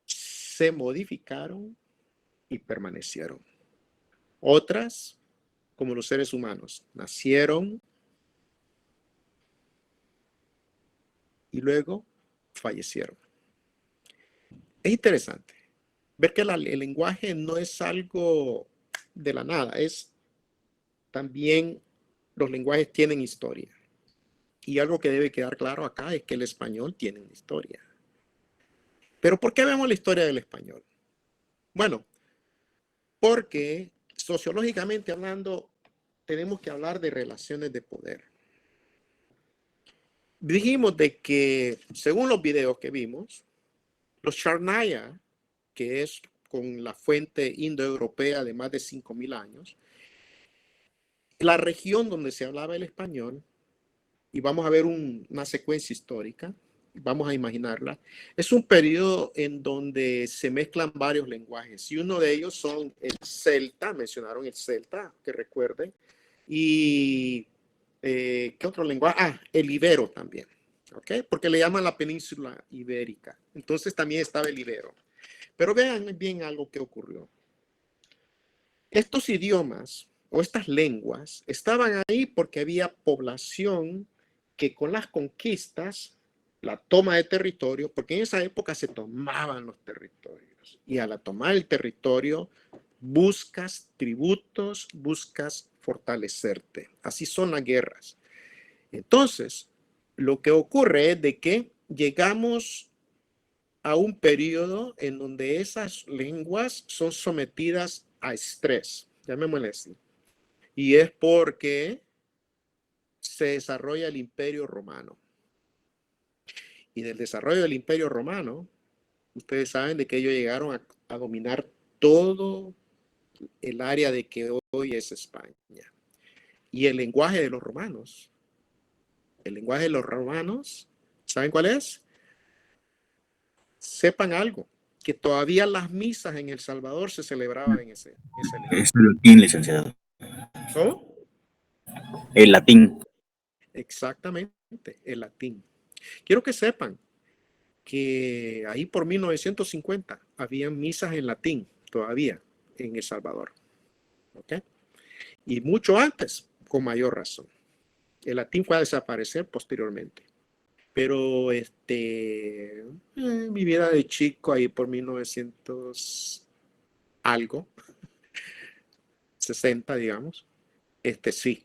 se modificaron y permanecieron. Otras, como los seres humanos, nacieron y luego fallecieron. Es interesante ver que el lenguaje no es algo de la nada, es también los lenguajes tienen historia. Y algo que debe quedar claro acá es que el español tiene una historia. Pero ¿por qué vemos la historia del español? Bueno, porque sociológicamente hablando, tenemos que hablar de relaciones de poder. Dijimos de que, según los videos que vimos, los Charnaya, que es con la fuente indoeuropea de más de 5.000 años, la región donde se hablaba el español, y vamos a ver una secuencia histórica, vamos a imaginarla, es un periodo en donde se mezclan varios lenguajes, y uno de ellos son el celta, mencionaron el celta, que recuerden, y ¿qué otro lenguaje? Ah, el ibero también, ¿ok? Porque le llaman la península ibérica, entonces también estaba el ibero. Pero vean bien algo que ocurrió. Estos idiomas o estas lenguas estaban ahí porque había población que con las conquistas, la toma de territorio, porque en esa época se tomaban los territorios, y al tomar el territorio buscas tributos, buscas fortalecerte. Así son las guerras. Entonces, lo que ocurre es de que llegamos a un periodo en donde esas lenguas son sometidas a estrés, llamémosle así. Y es porque se desarrolla el Imperio Romano. Y del desarrollo del Imperio Romano, ustedes saben de que ellos llegaron a dominar todo el área de que hoy es España. Y el lenguaje de los romanos, ¿saben cuál es? Sepan algo, que todavía las misas en El Salvador se celebraban en ese lenguaje. Es el latín, licenciado. ¿Cómo? El latín. Exactamente, el latín. Quiero que sepan que ahí por 1950 habían misas en latín todavía en El Salvador. ¿Ok? Y mucho antes, con mayor razón. El latín fue a desaparecer posteriormente. Pero mi vida de chico ahí por 1900 algo, 60 digamos, sí,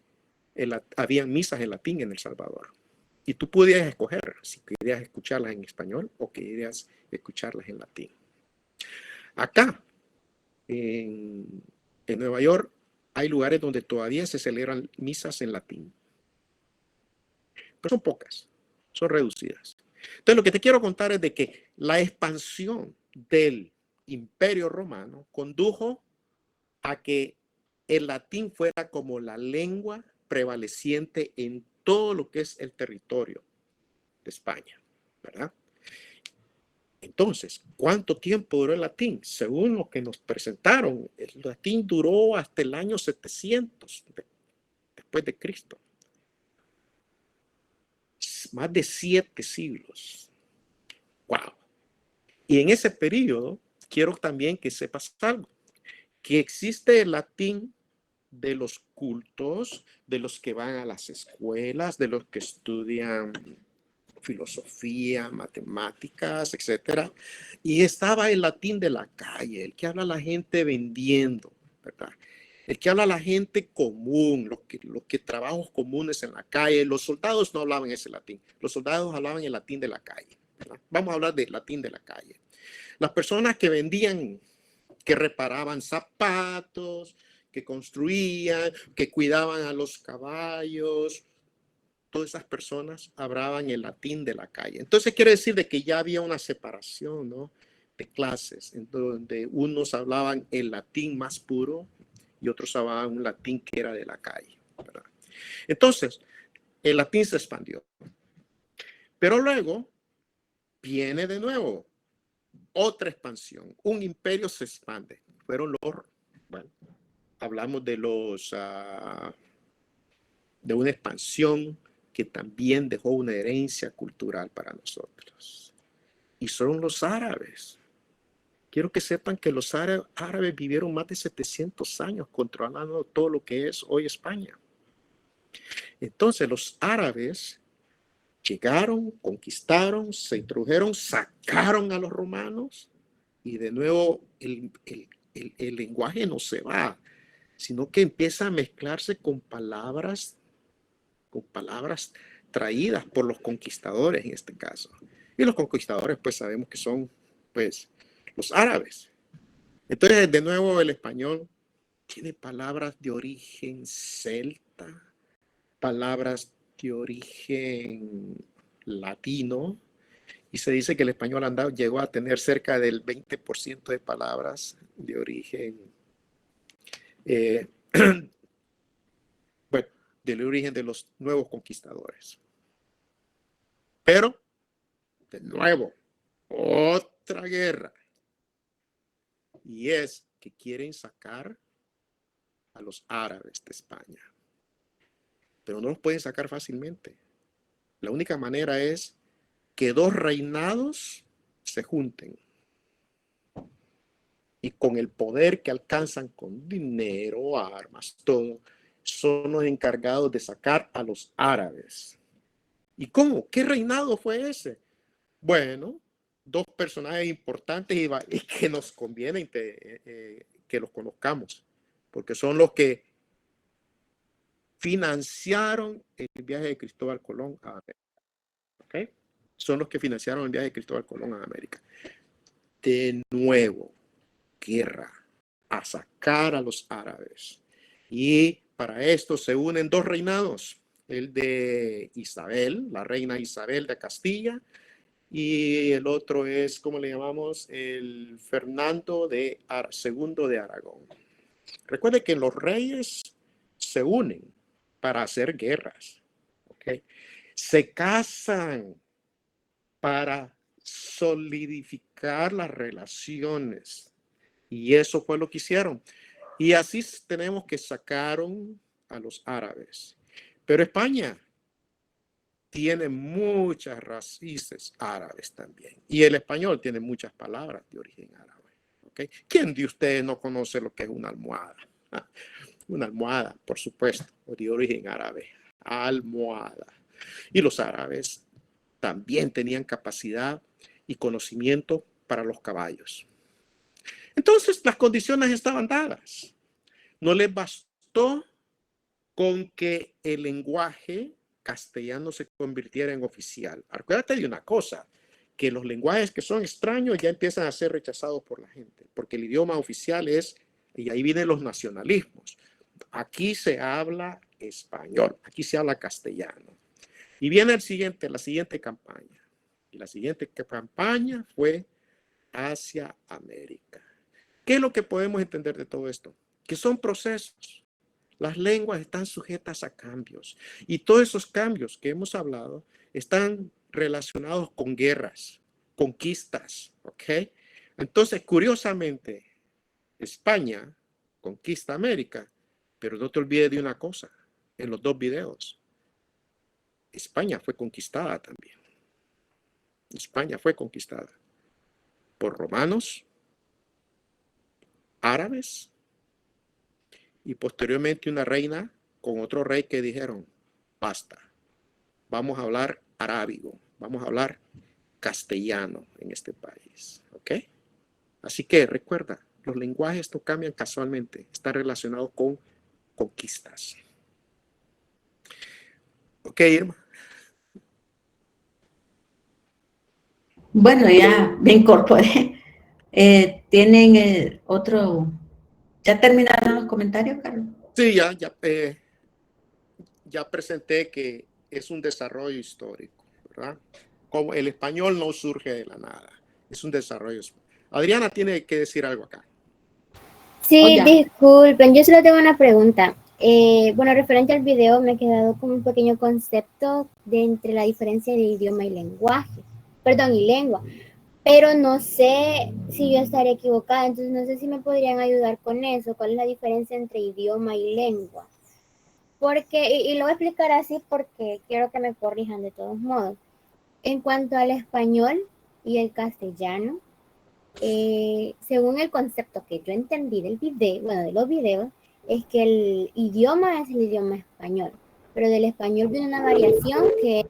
habían misas en latín en El Salvador. Y tú podías escoger si querías escucharlas en español o querías escucharlas en latín. Acá, en Nueva York, hay lugares donde todavía se celebran misas en latín. Pero son pocas, son reducidas. Entonces, lo que te quiero contar es de que la expansión del Imperio Romano condujo a que el latín fuera como la lengua prevaleciente en todo lo que es el territorio de España, ¿verdad? Entonces, ¿cuánto tiempo duró el latín? Según lo que nos presentaron, el latín duró hasta el año 700 después de Cristo. Más de 7 siglos. ¡Wow! Y en ese periodo, quiero también que sepas algo, que existe el latín de los cultos, de los que van a las escuelas, de los que estudian filosofía, matemáticas, etcétera. Y estaba el latín de la calle, el que habla la gente vendiendo, ¿verdad? El que habla la gente común, los que trabajos comunes en la calle. Los soldados no hablaban ese latín, los soldados hablaban el latín de la calle, ¿verdad? Vamos a hablar del latín de la calle. Las personas que vendían, que reparaban zapatos, que construían, que cuidaban a los caballos, todas esas personas hablaban el latín de la calle. Entonces quiere decir de que ya había una separación, ¿no?, de clases, en donde unos hablaban el latín más puro y otros hablaban un latín que era de la calle, ¿verdad? Entonces, el latín se expandió. Pero luego viene de nuevo otra expansión. Un imperio se expande. Fueron hablamos de de una expansión que también dejó una herencia cultural para nosotros. Y son los árabes. Quiero que sepan que los árabes vivieron más de 700 años controlando todo lo que es hoy España. Entonces los árabes llegaron, conquistaron, se introdujeron, sacaron a los romanos y de nuevo el lenguaje no se va, sino que empieza a mezclarse con palabras traídas por los conquistadores en este caso. Y los conquistadores pues sabemos que son pues los árabes. Entonces de nuevo el español tiene palabras de origen celta, palabras de origen latino, y se dice que el español llegó a tener cerca del 20% de palabras de origen del origen de los nuevos conquistadores. Pero, de nuevo, otra guerra. Y es que quieren sacar a los árabes de España. Pero no los pueden sacar fácilmente. La única manera es que dos reinados se junten. y con el poder que alcanzan con dinero, armas, todo, son los encargados de sacar a los árabes. ¿Y cómo? ¿Qué reinado fue ese? Bueno, dos personajes importantes y que nos conviene que los conozcamos, porque son los que financiaron el viaje de Cristóbal Colón a América. ¿Okay? Son los que financiaron el viaje de Cristóbal Colón a América. De nuevo, guerra, a sacar a los árabes. Y para esto se unen dos reinados, el de Isabel, la reina Isabel de Castilla, y el otro es, ¿cómo le llamamos? El Fernando II de Aragón. Recuerde que los reyes se unen para hacer guerras, ¿okay? Se casan para solidificar las relaciones, y eso fue lo que hicieron. Y así tenemos que sacaron a los árabes. Pero España tiene muchas raíces árabes también. Y el español tiene muchas palabras de origen árabe. ¿Okay? ¿Quién de ustedes no conoce lo que es una almohada? Una almohada, por supuesto, de origen árabe. Almohada. Y los árabes también tenían capacidad y conocimiento para los caballos. Entonces, las condiciones estaban dadas. No les bastó con que el lenguaje castellano se convirtiera en oficial. Acuérdate de una cosa, que los lenguajes que son extraños ya empiezan a ser rechazados por la gente, porque el idioma oficial es, y ahí vienen los nacionalismos. Aquí se habla español, aquí se habla castellano. Y viene la siguiente campaña. Y la siguiente campaña fue hacia América. ¿Qué es lo que podemos entender de todo esto? Que son procesos. Las lenguas están sujetas a cambios. Y todos esos cambios que hemos hablado están relacionados con guerras, conquistas. ¿Ok? Entonces, curiosamente, España conquista América, pero no te olvides de una cosa, en los dos videos. España fue conquistada también. España fue conquistada por romanos, árabes y posteriormente una reina con otro rey que dijeron, basta, vamos a hablar arábigo, vamos a hablar castellano en este país. ¿Ok? Así que recuerda, los lenguajes no cambian casualmente, están relacionados con conquistas. ¿Ok, Irma? Bueno, ya me incorporé. ¿Tienen otro? ¿Ya terminaron los comentarios, Carlos? Sí, ya presenté que es un desarrollo histórico, ¿verdad? Como el español no surge de la nada, es un desarrollo. Adriana tiene que decir algo acá. Sí, disculpen, yo solo tengo una pregunta. Bueno, referente al video me he quedado con un pequeño concepto de entre la diferencia de idioma y lenguaje, perdón, y lengua, pero no sé si yo estaré equivocada, entonces no sé si me podrían ayudar con eso, cuál es la diferencia entre idioma y lengua. Porque, y lo voy a explicar así porque quiero que me corrijan de todos modos. En cuanto al español y el castellano, según el concepto que yo entendí del video, bueno, de los videos, es que el idioma es el idioma español, pero del español viene una variación que es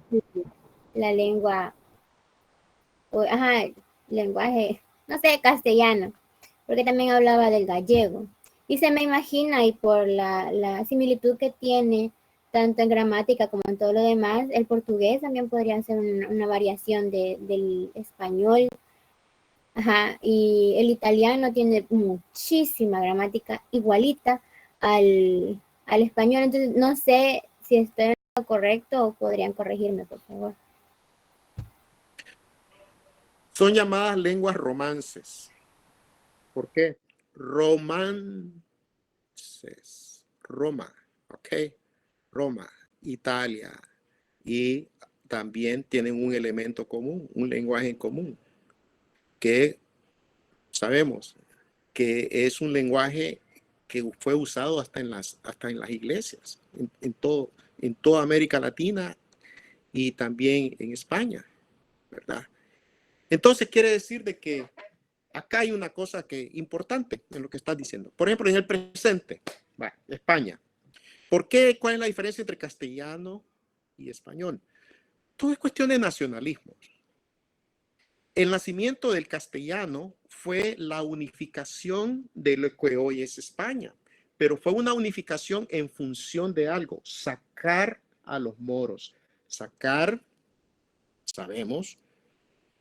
la lengua, lenguaje, no sé, castellano, porque también hablaba del gallego. Y se me imagina, y por la similitud que tiene, tanto en gramática como en todo lo demás, el portugués también podría ser una variación del español. Ajá, y el italiano tiene muchísima gramática igualita al español, entonces no sé si estoy en lo correcto o podrían corregirme, por favor. Son llamadas lenguas romances. ¿Por qué? Romances. Roma, ¿ok? Roma, Italia. Y también tienen un elemento común, un lenguaje en común, que sabemos que es un lenguaje que fue usado hasta en las iglesias, en toda América Latina y también en España, ¿verdad? Entonces quiere decir de que acá hay una cosa importante en lo que estás diciendo. Por ejemplo, en el presente, España. ¿Por qué? ¿Cuál es la diferencia entre castellano y español? Todo es cuestión de nacionalismo. El nacimiento del castellano fue la unificación de lo que hoy es España, pero fue una unificación en función de algo, sacar a los moros, sacar, sabemos,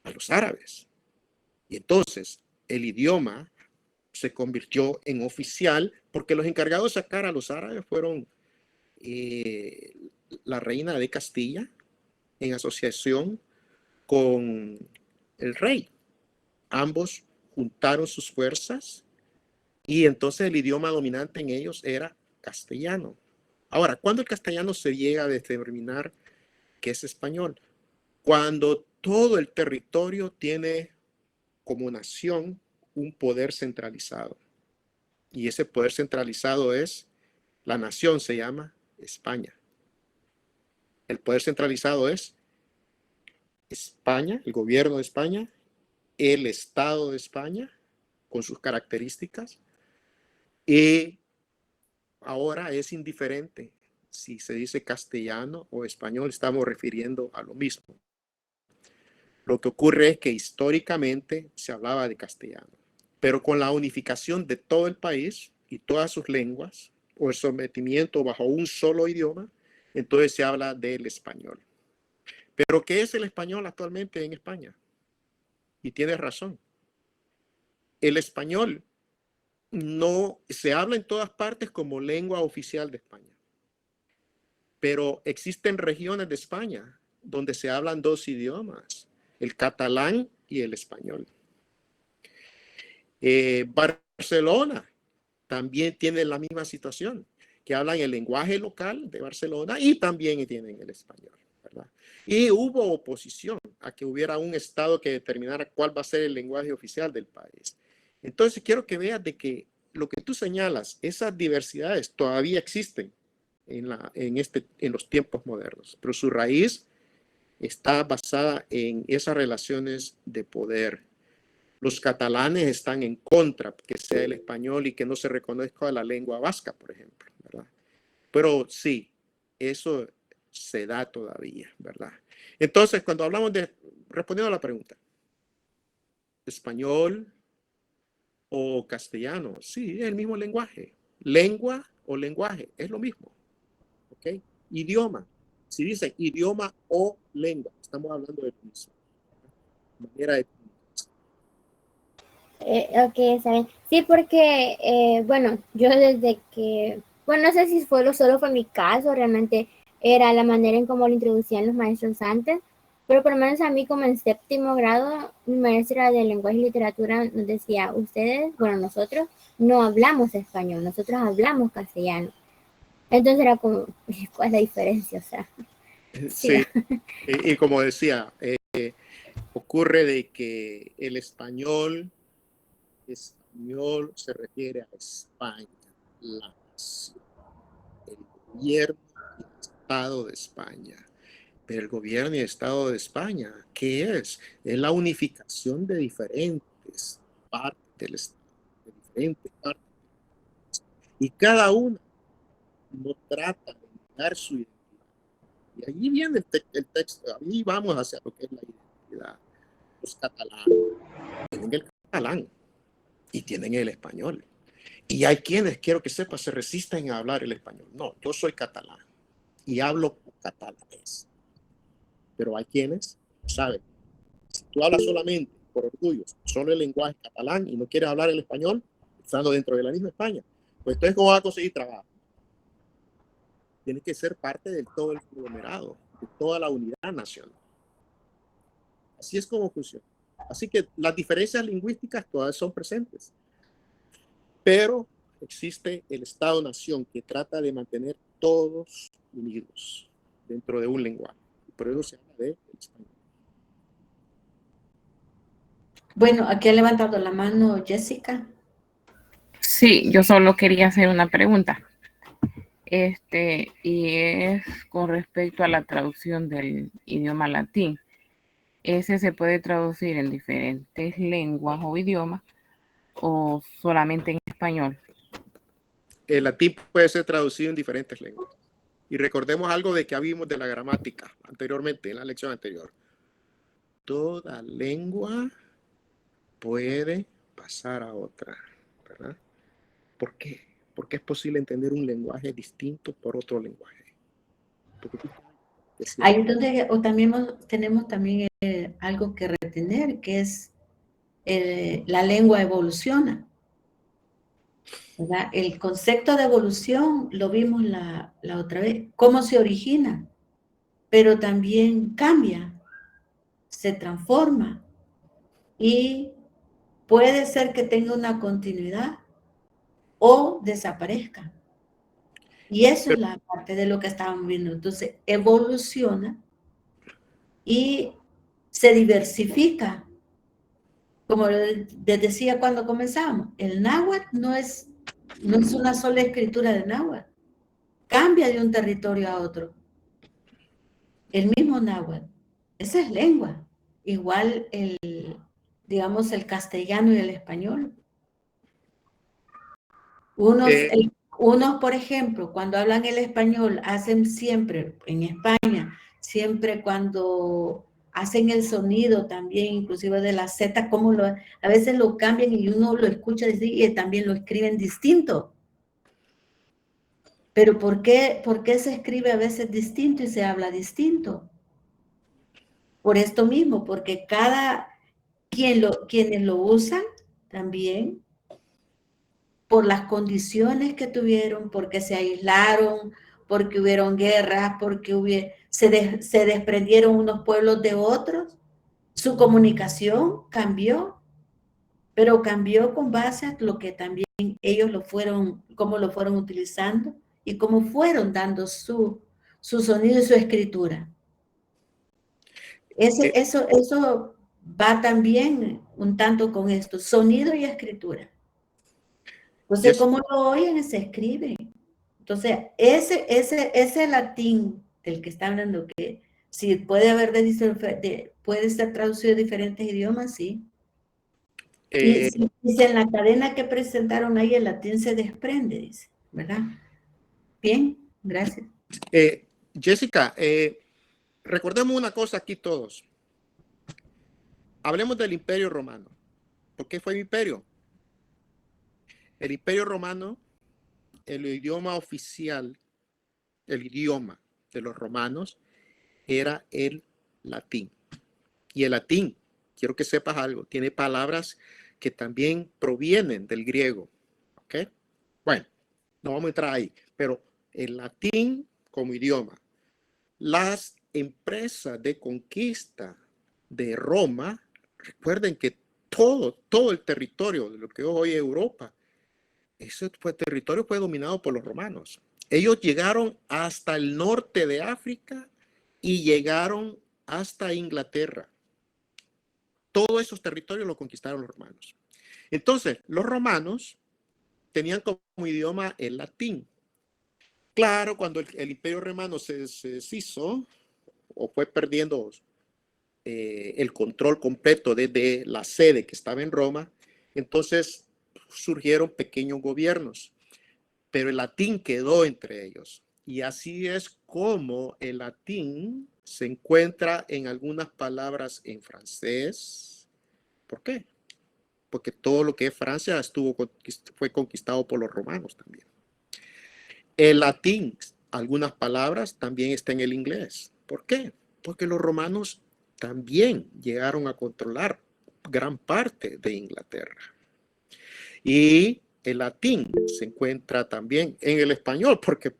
a los árabes. Y entonces el idioma se convirtió en oficial porque los encargados de sacar a los árabes fueron la reina de Castilla en asociación con el rey. Ambos juntaron sus fuerzas y entonces el idioma dominante en ellos era castellano. Ahora, ¿cuándo el castellano se llega a determinar que es español? Cuando todo el territorio tiene como nación un poder centralizado. Y ese poder centralizado es, la nación se llama España. El poder centralizado es España, el gobierno de España, el Estado de España, con sus características. Y ahora es indiferente si se dice castellano o español, estamos refiriendo a lo mismo. Lo que ocurre es que históricamente se hablaba de castellano, pero con la unificación de todo el país y todas sus lenguas, o el sometimiento bajo un solo idioma, entonces se habla del español. Pero ¿qué es el español actualmente en España? Y tienes razón. El español no se habla en todas partes como lengua oficial de España. Pero existen regiones de España donde se hablan dos idiomas, el catalán y el español. Barcelona también tiene la misma situación, que hablan el lenguaje local de Barcelona y también tienen el español, ¿verdad? Y hubo oposición a que hubiera un estado que determinara cuál va a ser el lenguaje oficial del país. Entonces quiero que veas de que lo que tú señalas, esas diversidades todavía existen en los tiempos modernos, pero su raíz está basada en esas relaciones de poder. Los catalanes están en contra que sea el español y que no se reconozca la lengua vasca, por ejemplo, ¿verdad? Pero sí, eso se da todavía, ¿verdad? Entonces, cuando hablamos respondiendo a la pregunta, español o castellano, sí, es el mismo lenguaje. Lengua o lenguaje, es lo mismo, ¿ok? Idioma, si dicen idioma o lengua, estamos hablando de lo mismo. Manera de Ok, ¿saben? Sí, porque, bueno, yo desde que, bueno, no sé si solo fue mi caso, realmente era la manera en cómo lo introducían los maestros antes, pero por lo menos a mí como en 7º grado, mi maestra de lenguaje y literatura nos decía, ustedes, bueno, nosotros no hablamos español, nosotros hablamos castellano. Entonces era como, ¿cuál es la diferencia? O sea, sí. Y como decía, ocurre de que el español se refiere a España, la nación, el gobierno y el Estado de España. Pero el gobierno y el Estado de España, ¿qué es? Es la unificación de diferentes partes del Estado, de diferentes partes. Y cada una no trata de negar su identidad. Y allí viene el texto, ahí vamos hacia lo que es la identidad. Los catalanes tienen el catalán y tienen el español. Y hay quienes, quiero que sepas, se resisten a hablar el español. No, yo soy catalán y hablo catalanés. Pero hay quienes saben, si tú hablas solamente por orgullo, solo el lenguaje catalán y no quieres hablar el español, estando dentro de la misma España, pues entonces ¿cómo vas a conseguir trabajo? Tienes que ser parte de todo el conglomerado, de toda la unidad nacional. Así es como funciona. Así que las diferencias lingüísticas todas son presentes. Pero existe el Estado-Nación que trata de mantener todos unidos dentro de un lenguaje. Por eso se habla de español. Bueno, aquí ha levantado la mano Jessica. Sí, yo solo quería hacer una pregunta. Y es con respecto a la traducción del idioma latín. ¿ese se puede traducir en diferentes lenguas o idiomas o solamente en español? El latín puede ser traducido en diferentes lenguas. Y recordemos algo de que habíamos de la gramática anteriormente, en la lección anterior. Toda lengua puede pasar a otra, ¿verdad? ¿Por qué? Porque es posible entender un lenguaje distinto por otro lenguaje. Ahí es donde también tenemos también algo que retener, que es la lengua evoluciona, ¿verdad? El concepto de evolución lo vimos la otra vez, cómo se origina, pero también cambia, se transforma y puede ser que tenga una continuidad o desaparezca. Y eso es la parte de lo que estábamos viendo. Entonces, evoluciona y se diversifica. Como les decía cuando comenzamos, el náhuatl no es una sola escritura de náhuatl. Cambia de un territorio a otro. El mismo náhuatl. Esa es lengua. Igual digamos, el castellano y el español. Unos, por ejemplo, cuando hablan el español, hacen siempre, en España, siempre cuando hacen el sonido también, inclusive de la Z, a veces lo cambian y uno lo escucha decir y también lo escriben distinto. Pero ¿por qué se escribe a veces distinto y se habla distinto? Por esto mismo, porque quienes lo usan también, por las condiciones que tuvieron, porque se aislaron, porque hubieron guerras, porque se desprendieron unos pueblos de otros, su comunicación cambió, pero cambió con base a lo que también ellos cómo lo fueron utilizando y cómo fueron dando su sonido y su escritura. Eso va también un tanto con esto, sonido y escritura. Entonces, ¿cómo lo oyen? Se escribe. Entonces, ese latín del que está hablando, que si puede haber puede ser traducido a diferentes idiomas, sí. Y dice, en la cadena que presentaron ahí, el latín se desprende, dice, ¿verdad? Bien, gracias. Jessica, recordemos una cosa aquí todos. Hablemos del Imperio Romano. ¿Por qué fue el imperio? El Imperio Romano, el idioma oficial, el idioma de los romanos era el latín. Y el latín, quiero que sepas algo, tiene palabras que también provienen del griego. ¿Ok? Bueno, no vamos a entrar ahí, pero el latín como idioma. Las empresas de conquista de Roma, recuerden que todo el territorio de lo que hoy es Europa, ese territorio fue dominado por los romanos. Ellos llegaron hasta el norte de África y llegaron hasta Inglaterra. Todos esos territorios los conquistaron los romanos. Entonces, los romanos tenían como idioma el latín. Claro, cuando el Imperio Romano se deshizo o fue perdiendo el control completo de la sede que estaba en Roma, entonces surgieron pequeños gobiernos, pero el latín quedó entre ellos. Y así es como el latín se encuentra en algunas palabras en francés. ¿Por qué? Porque todo lo que es Francia fue conquistado por los romanos también. El latín, algunas palabras también está en el inglés. ¿Por qué? Porque los romanos también llegaron a controlar gran parte de Inglaterra. Y el latín se encuentra también en el español, porque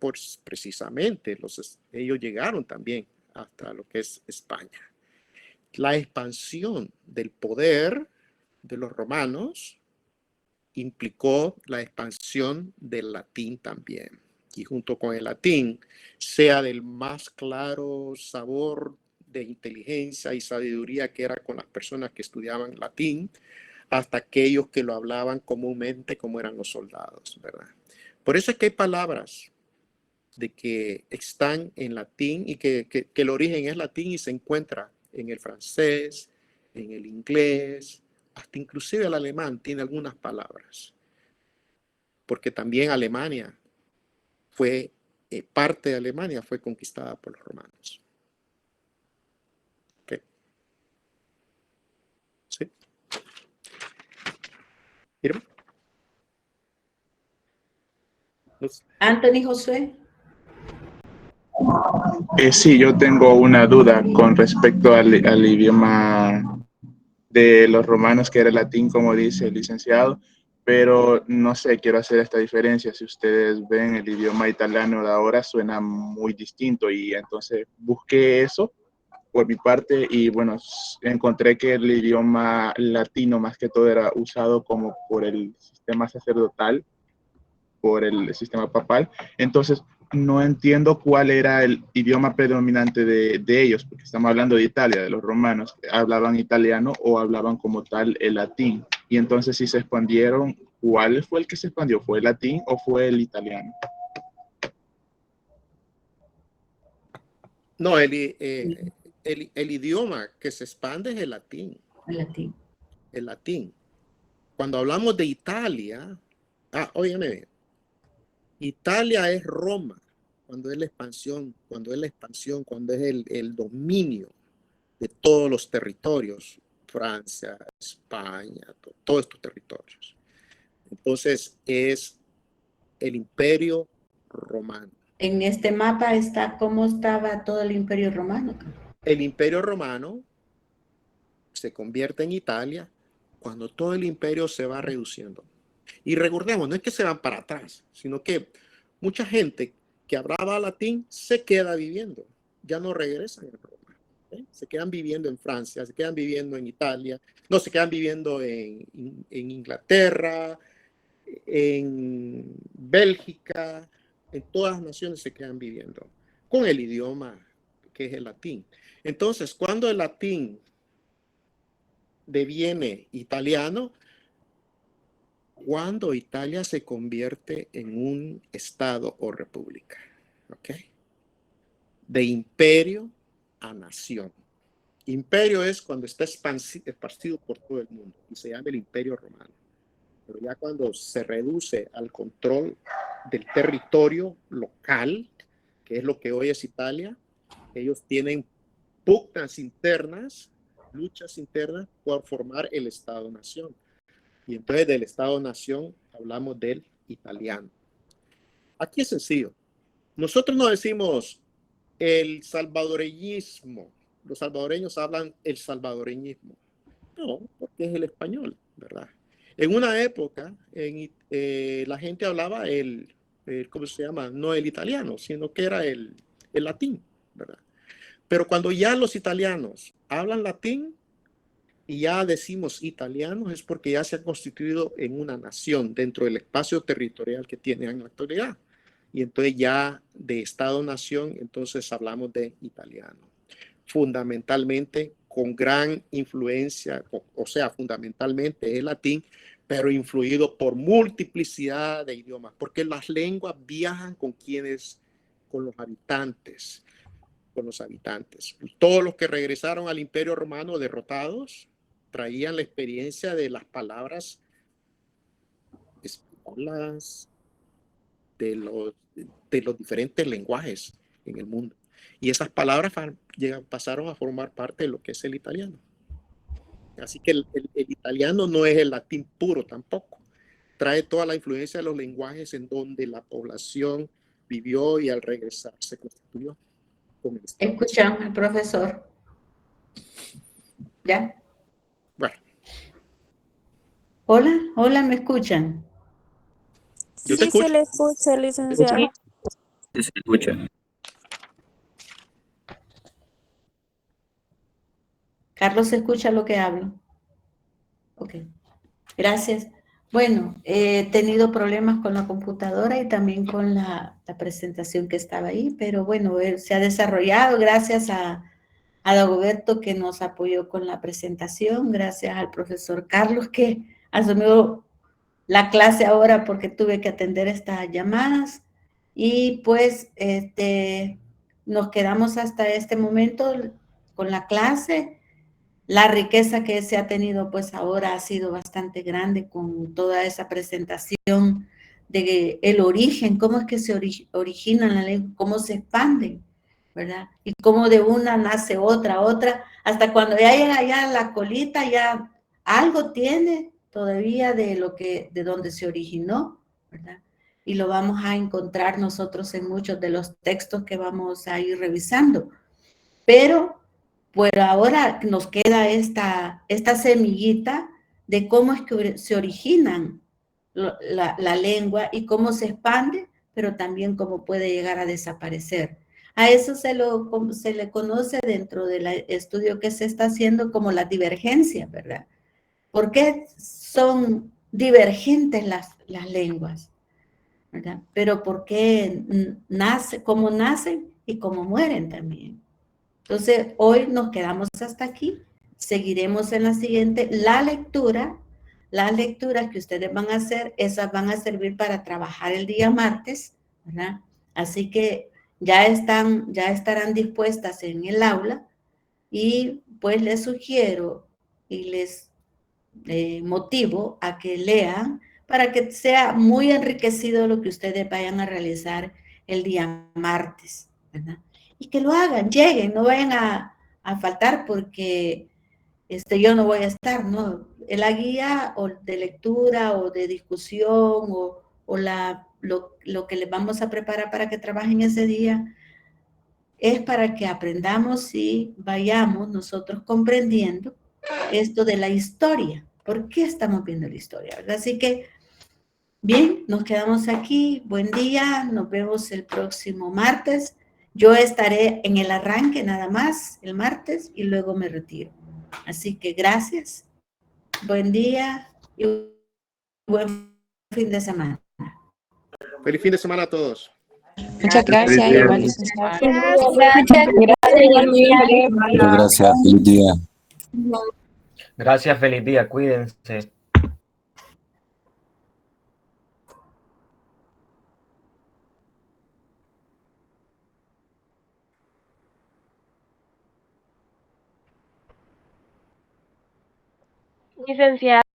precisamente ellos llegaron también hasta lo que es España. La expansión del poder de los romanos implicó la expansión del latín también. Y junto con el latín, sea del más claro sabor de inteligencia y sabiduría que era con las personas que estudiaban latín, hasta aquellos que lo hablaban comúnmente como eran los soldados, ¿verdad? Por eso es que hay palabras de que están en latín y que el origen es latín y se encuentra en el francés, en el inglés, hasta inclusive el alemán tiene algunas palabras. Porque también Alemania fue, parte de Alemania fue conquistada por los romanos. ¿Ok? ¿Sí? ¿Irma? Anthony Josué. Sí, yo tengo una duda con respecto al idioma de los romanos, que era el latín, como dice el licenciado, pero no sé, quiero hacer esta diferencia. Si ustedes ven el idioma italiano de ahora, suena muy distinto, y entonces busqué eso por mi parte y bueno, encontré que el idioma latino más que todo era usado como por el sistema sacerdotal, por el sistema papal. Entonces no entiendo cuál era el idioma predominante de ellos, porque estamos hablando de Italia, de los romanos. ¿Hablaban italiano o hablaban como tal el latín? Y entonces, si se expandieron, ¿cuál fue el que se expandió? ¿Fue el latín o fue el italiano? No, el idioma que se expande es el latín. El latín. El latín. Cuando hablamos de Italia, óyeme, Italia es Roma, cuando es la expansión, cuando es el dominio de todos los territorios, Francia, España, todos estos territorios. Entonces es el Imperio Romano. En este mapa está cómo estaba todo el Imperio Romano. El Imperio Romano se convierte en Italia cuando todo el imperio se va reduciendo. Y recordemos, no es que se van para atrás, sino que mucha gente que hablaba latín se queda viviendo, ya no regresan a Roma. Se quedan viviendo en Francia, se quedan viviendo en Italia, no, se quedan viviendo en Inglaterra, en Bélgica, en todas las naciones se quedan viviendo con el idioma que es el latín. Entonces, cuando el latín deviene italiano, cuando Italia se convierte en un estado o república, ¿ok? De imperio a nación. Imperio es cuando está esparcido por todo el mundo y se llama el Imperio Romano. Pero ya cuando se reduce al control del territorio local, que es lo que hoy es Italia, ellos tienen pugnas internas, luchas internas por formar el Estado-Nación. Y entonces del Estado-Nación hablamos del italiano. Aquí es sencillo. Nosotros no decimos el salvadoreñismo. Los salvadoreños hablan el salvadoreñismo. No, porque es el español, ¿verdad? En una época, la gente hablaba ¿cómo se llama? No el italiano, sino que era el latín, ¿verdad? Pero cuando ya los italianos hablan latín y ya decimos italianos, es porque ya se han constituido en una nación dentro del espacio territorial que tienen en la actualidad. Y entonces ya de Estado-nación, entonces hablamos de italiano. Fundamentalmente con gran influencia, o sea, fundamentalmente es latín, pero influido por multiplicidad de idiomas, porque las lenguas viajan con los habitantes. Todos los que regresaron al Imperio Romano derrotados traían la experiencia de las palabras españolas, de los diferentes lenguajes en el mundo. Y esas palabras pasaron a formar parte de lo que es el italiano. Así que el italiano no es el latín puro tampoco. Trae toda la influencia de los lenguajes en donde la población vivió y al regresar se constituyó. Escuchamos al profesor. ¿Ya? Bueno. Hola, ¿me escuchan? Sí, se le escucha, licenciado. Sí, se escucha. Carlos, ¿se escucha lo que hablo? Ok, gracias. Bueno, he tenido problemas con la computadora y también con la presentación que estaba ahí, pero bueno, se ha desarrollado gracias a Dagoberto que nos apoyó con la presentación, gracias al profesor Carlos que asumió la clase ahora porque tuve que atender estas llamadas y pues nos quedamos hasta este momento con la clase. La riqueza que se ha tenido pues ahora ha sido bastante grande con toda esa presentación de el origen, cómo es que se origina la lengua, cómo se expanden, ¿verdad? Y cómo de una nace otra, hasta cuando ya llega allá la colita, ya algo tiene todavía de donde se originó, ¿verdad? Y lo vamos a encontrar nosotros en muchos de los textos que vamos a ir revisando. Pero ahora nos queda esta semillita de cómo es que se originan la lengua y cómo se expande, pero también cómo puede llegar a desaparecer. A eso se le conoce dentro del estudio que se está haciendo como la divergencia, ¿verdad? ¿Por qué son divergentes las lenguas? ¿Verdad? Pero ¿por qué cómo nacen y cómo mueren también? Entonces, hoy nos quedamos hasta aquí. Seguiremos en la siguiente. Las lecturas que ustedes van a hacer, esas van a servir para trabajar el día martes, ¿verdad? Así que ya estarán dispuestas en el aula y pues les sugiero y les motivo a que lean para que sea muy enriquecido lo que ustedes vayan a realizar el día martes, ¿verdad? Y que lo hagan, lleguen, no vayan a faltar porque yo no voy a estar, ¿no? La guía o de lectura o de discusión o lo que les vamos a preparar para que trabajen ese día es para que aprendamos y vayamos nosotros comprendiendo esto de la historia. ¿Por qué estamos viendo la historia? ¿Verdad? Así que, bien, nos quedamos aquí. Buen día, nos vemos el próximo martes. Yo estaré en el arranque nada más el martes y luego me retiro. Así que gracias, buen día y buen fin de semana. Feliz fin de semana a todos. Muchas gracias, igual, licenciado. Muchas gracias. Muchas gracias, feliz día. Gracias, feliz día, cuídense. Licenciada.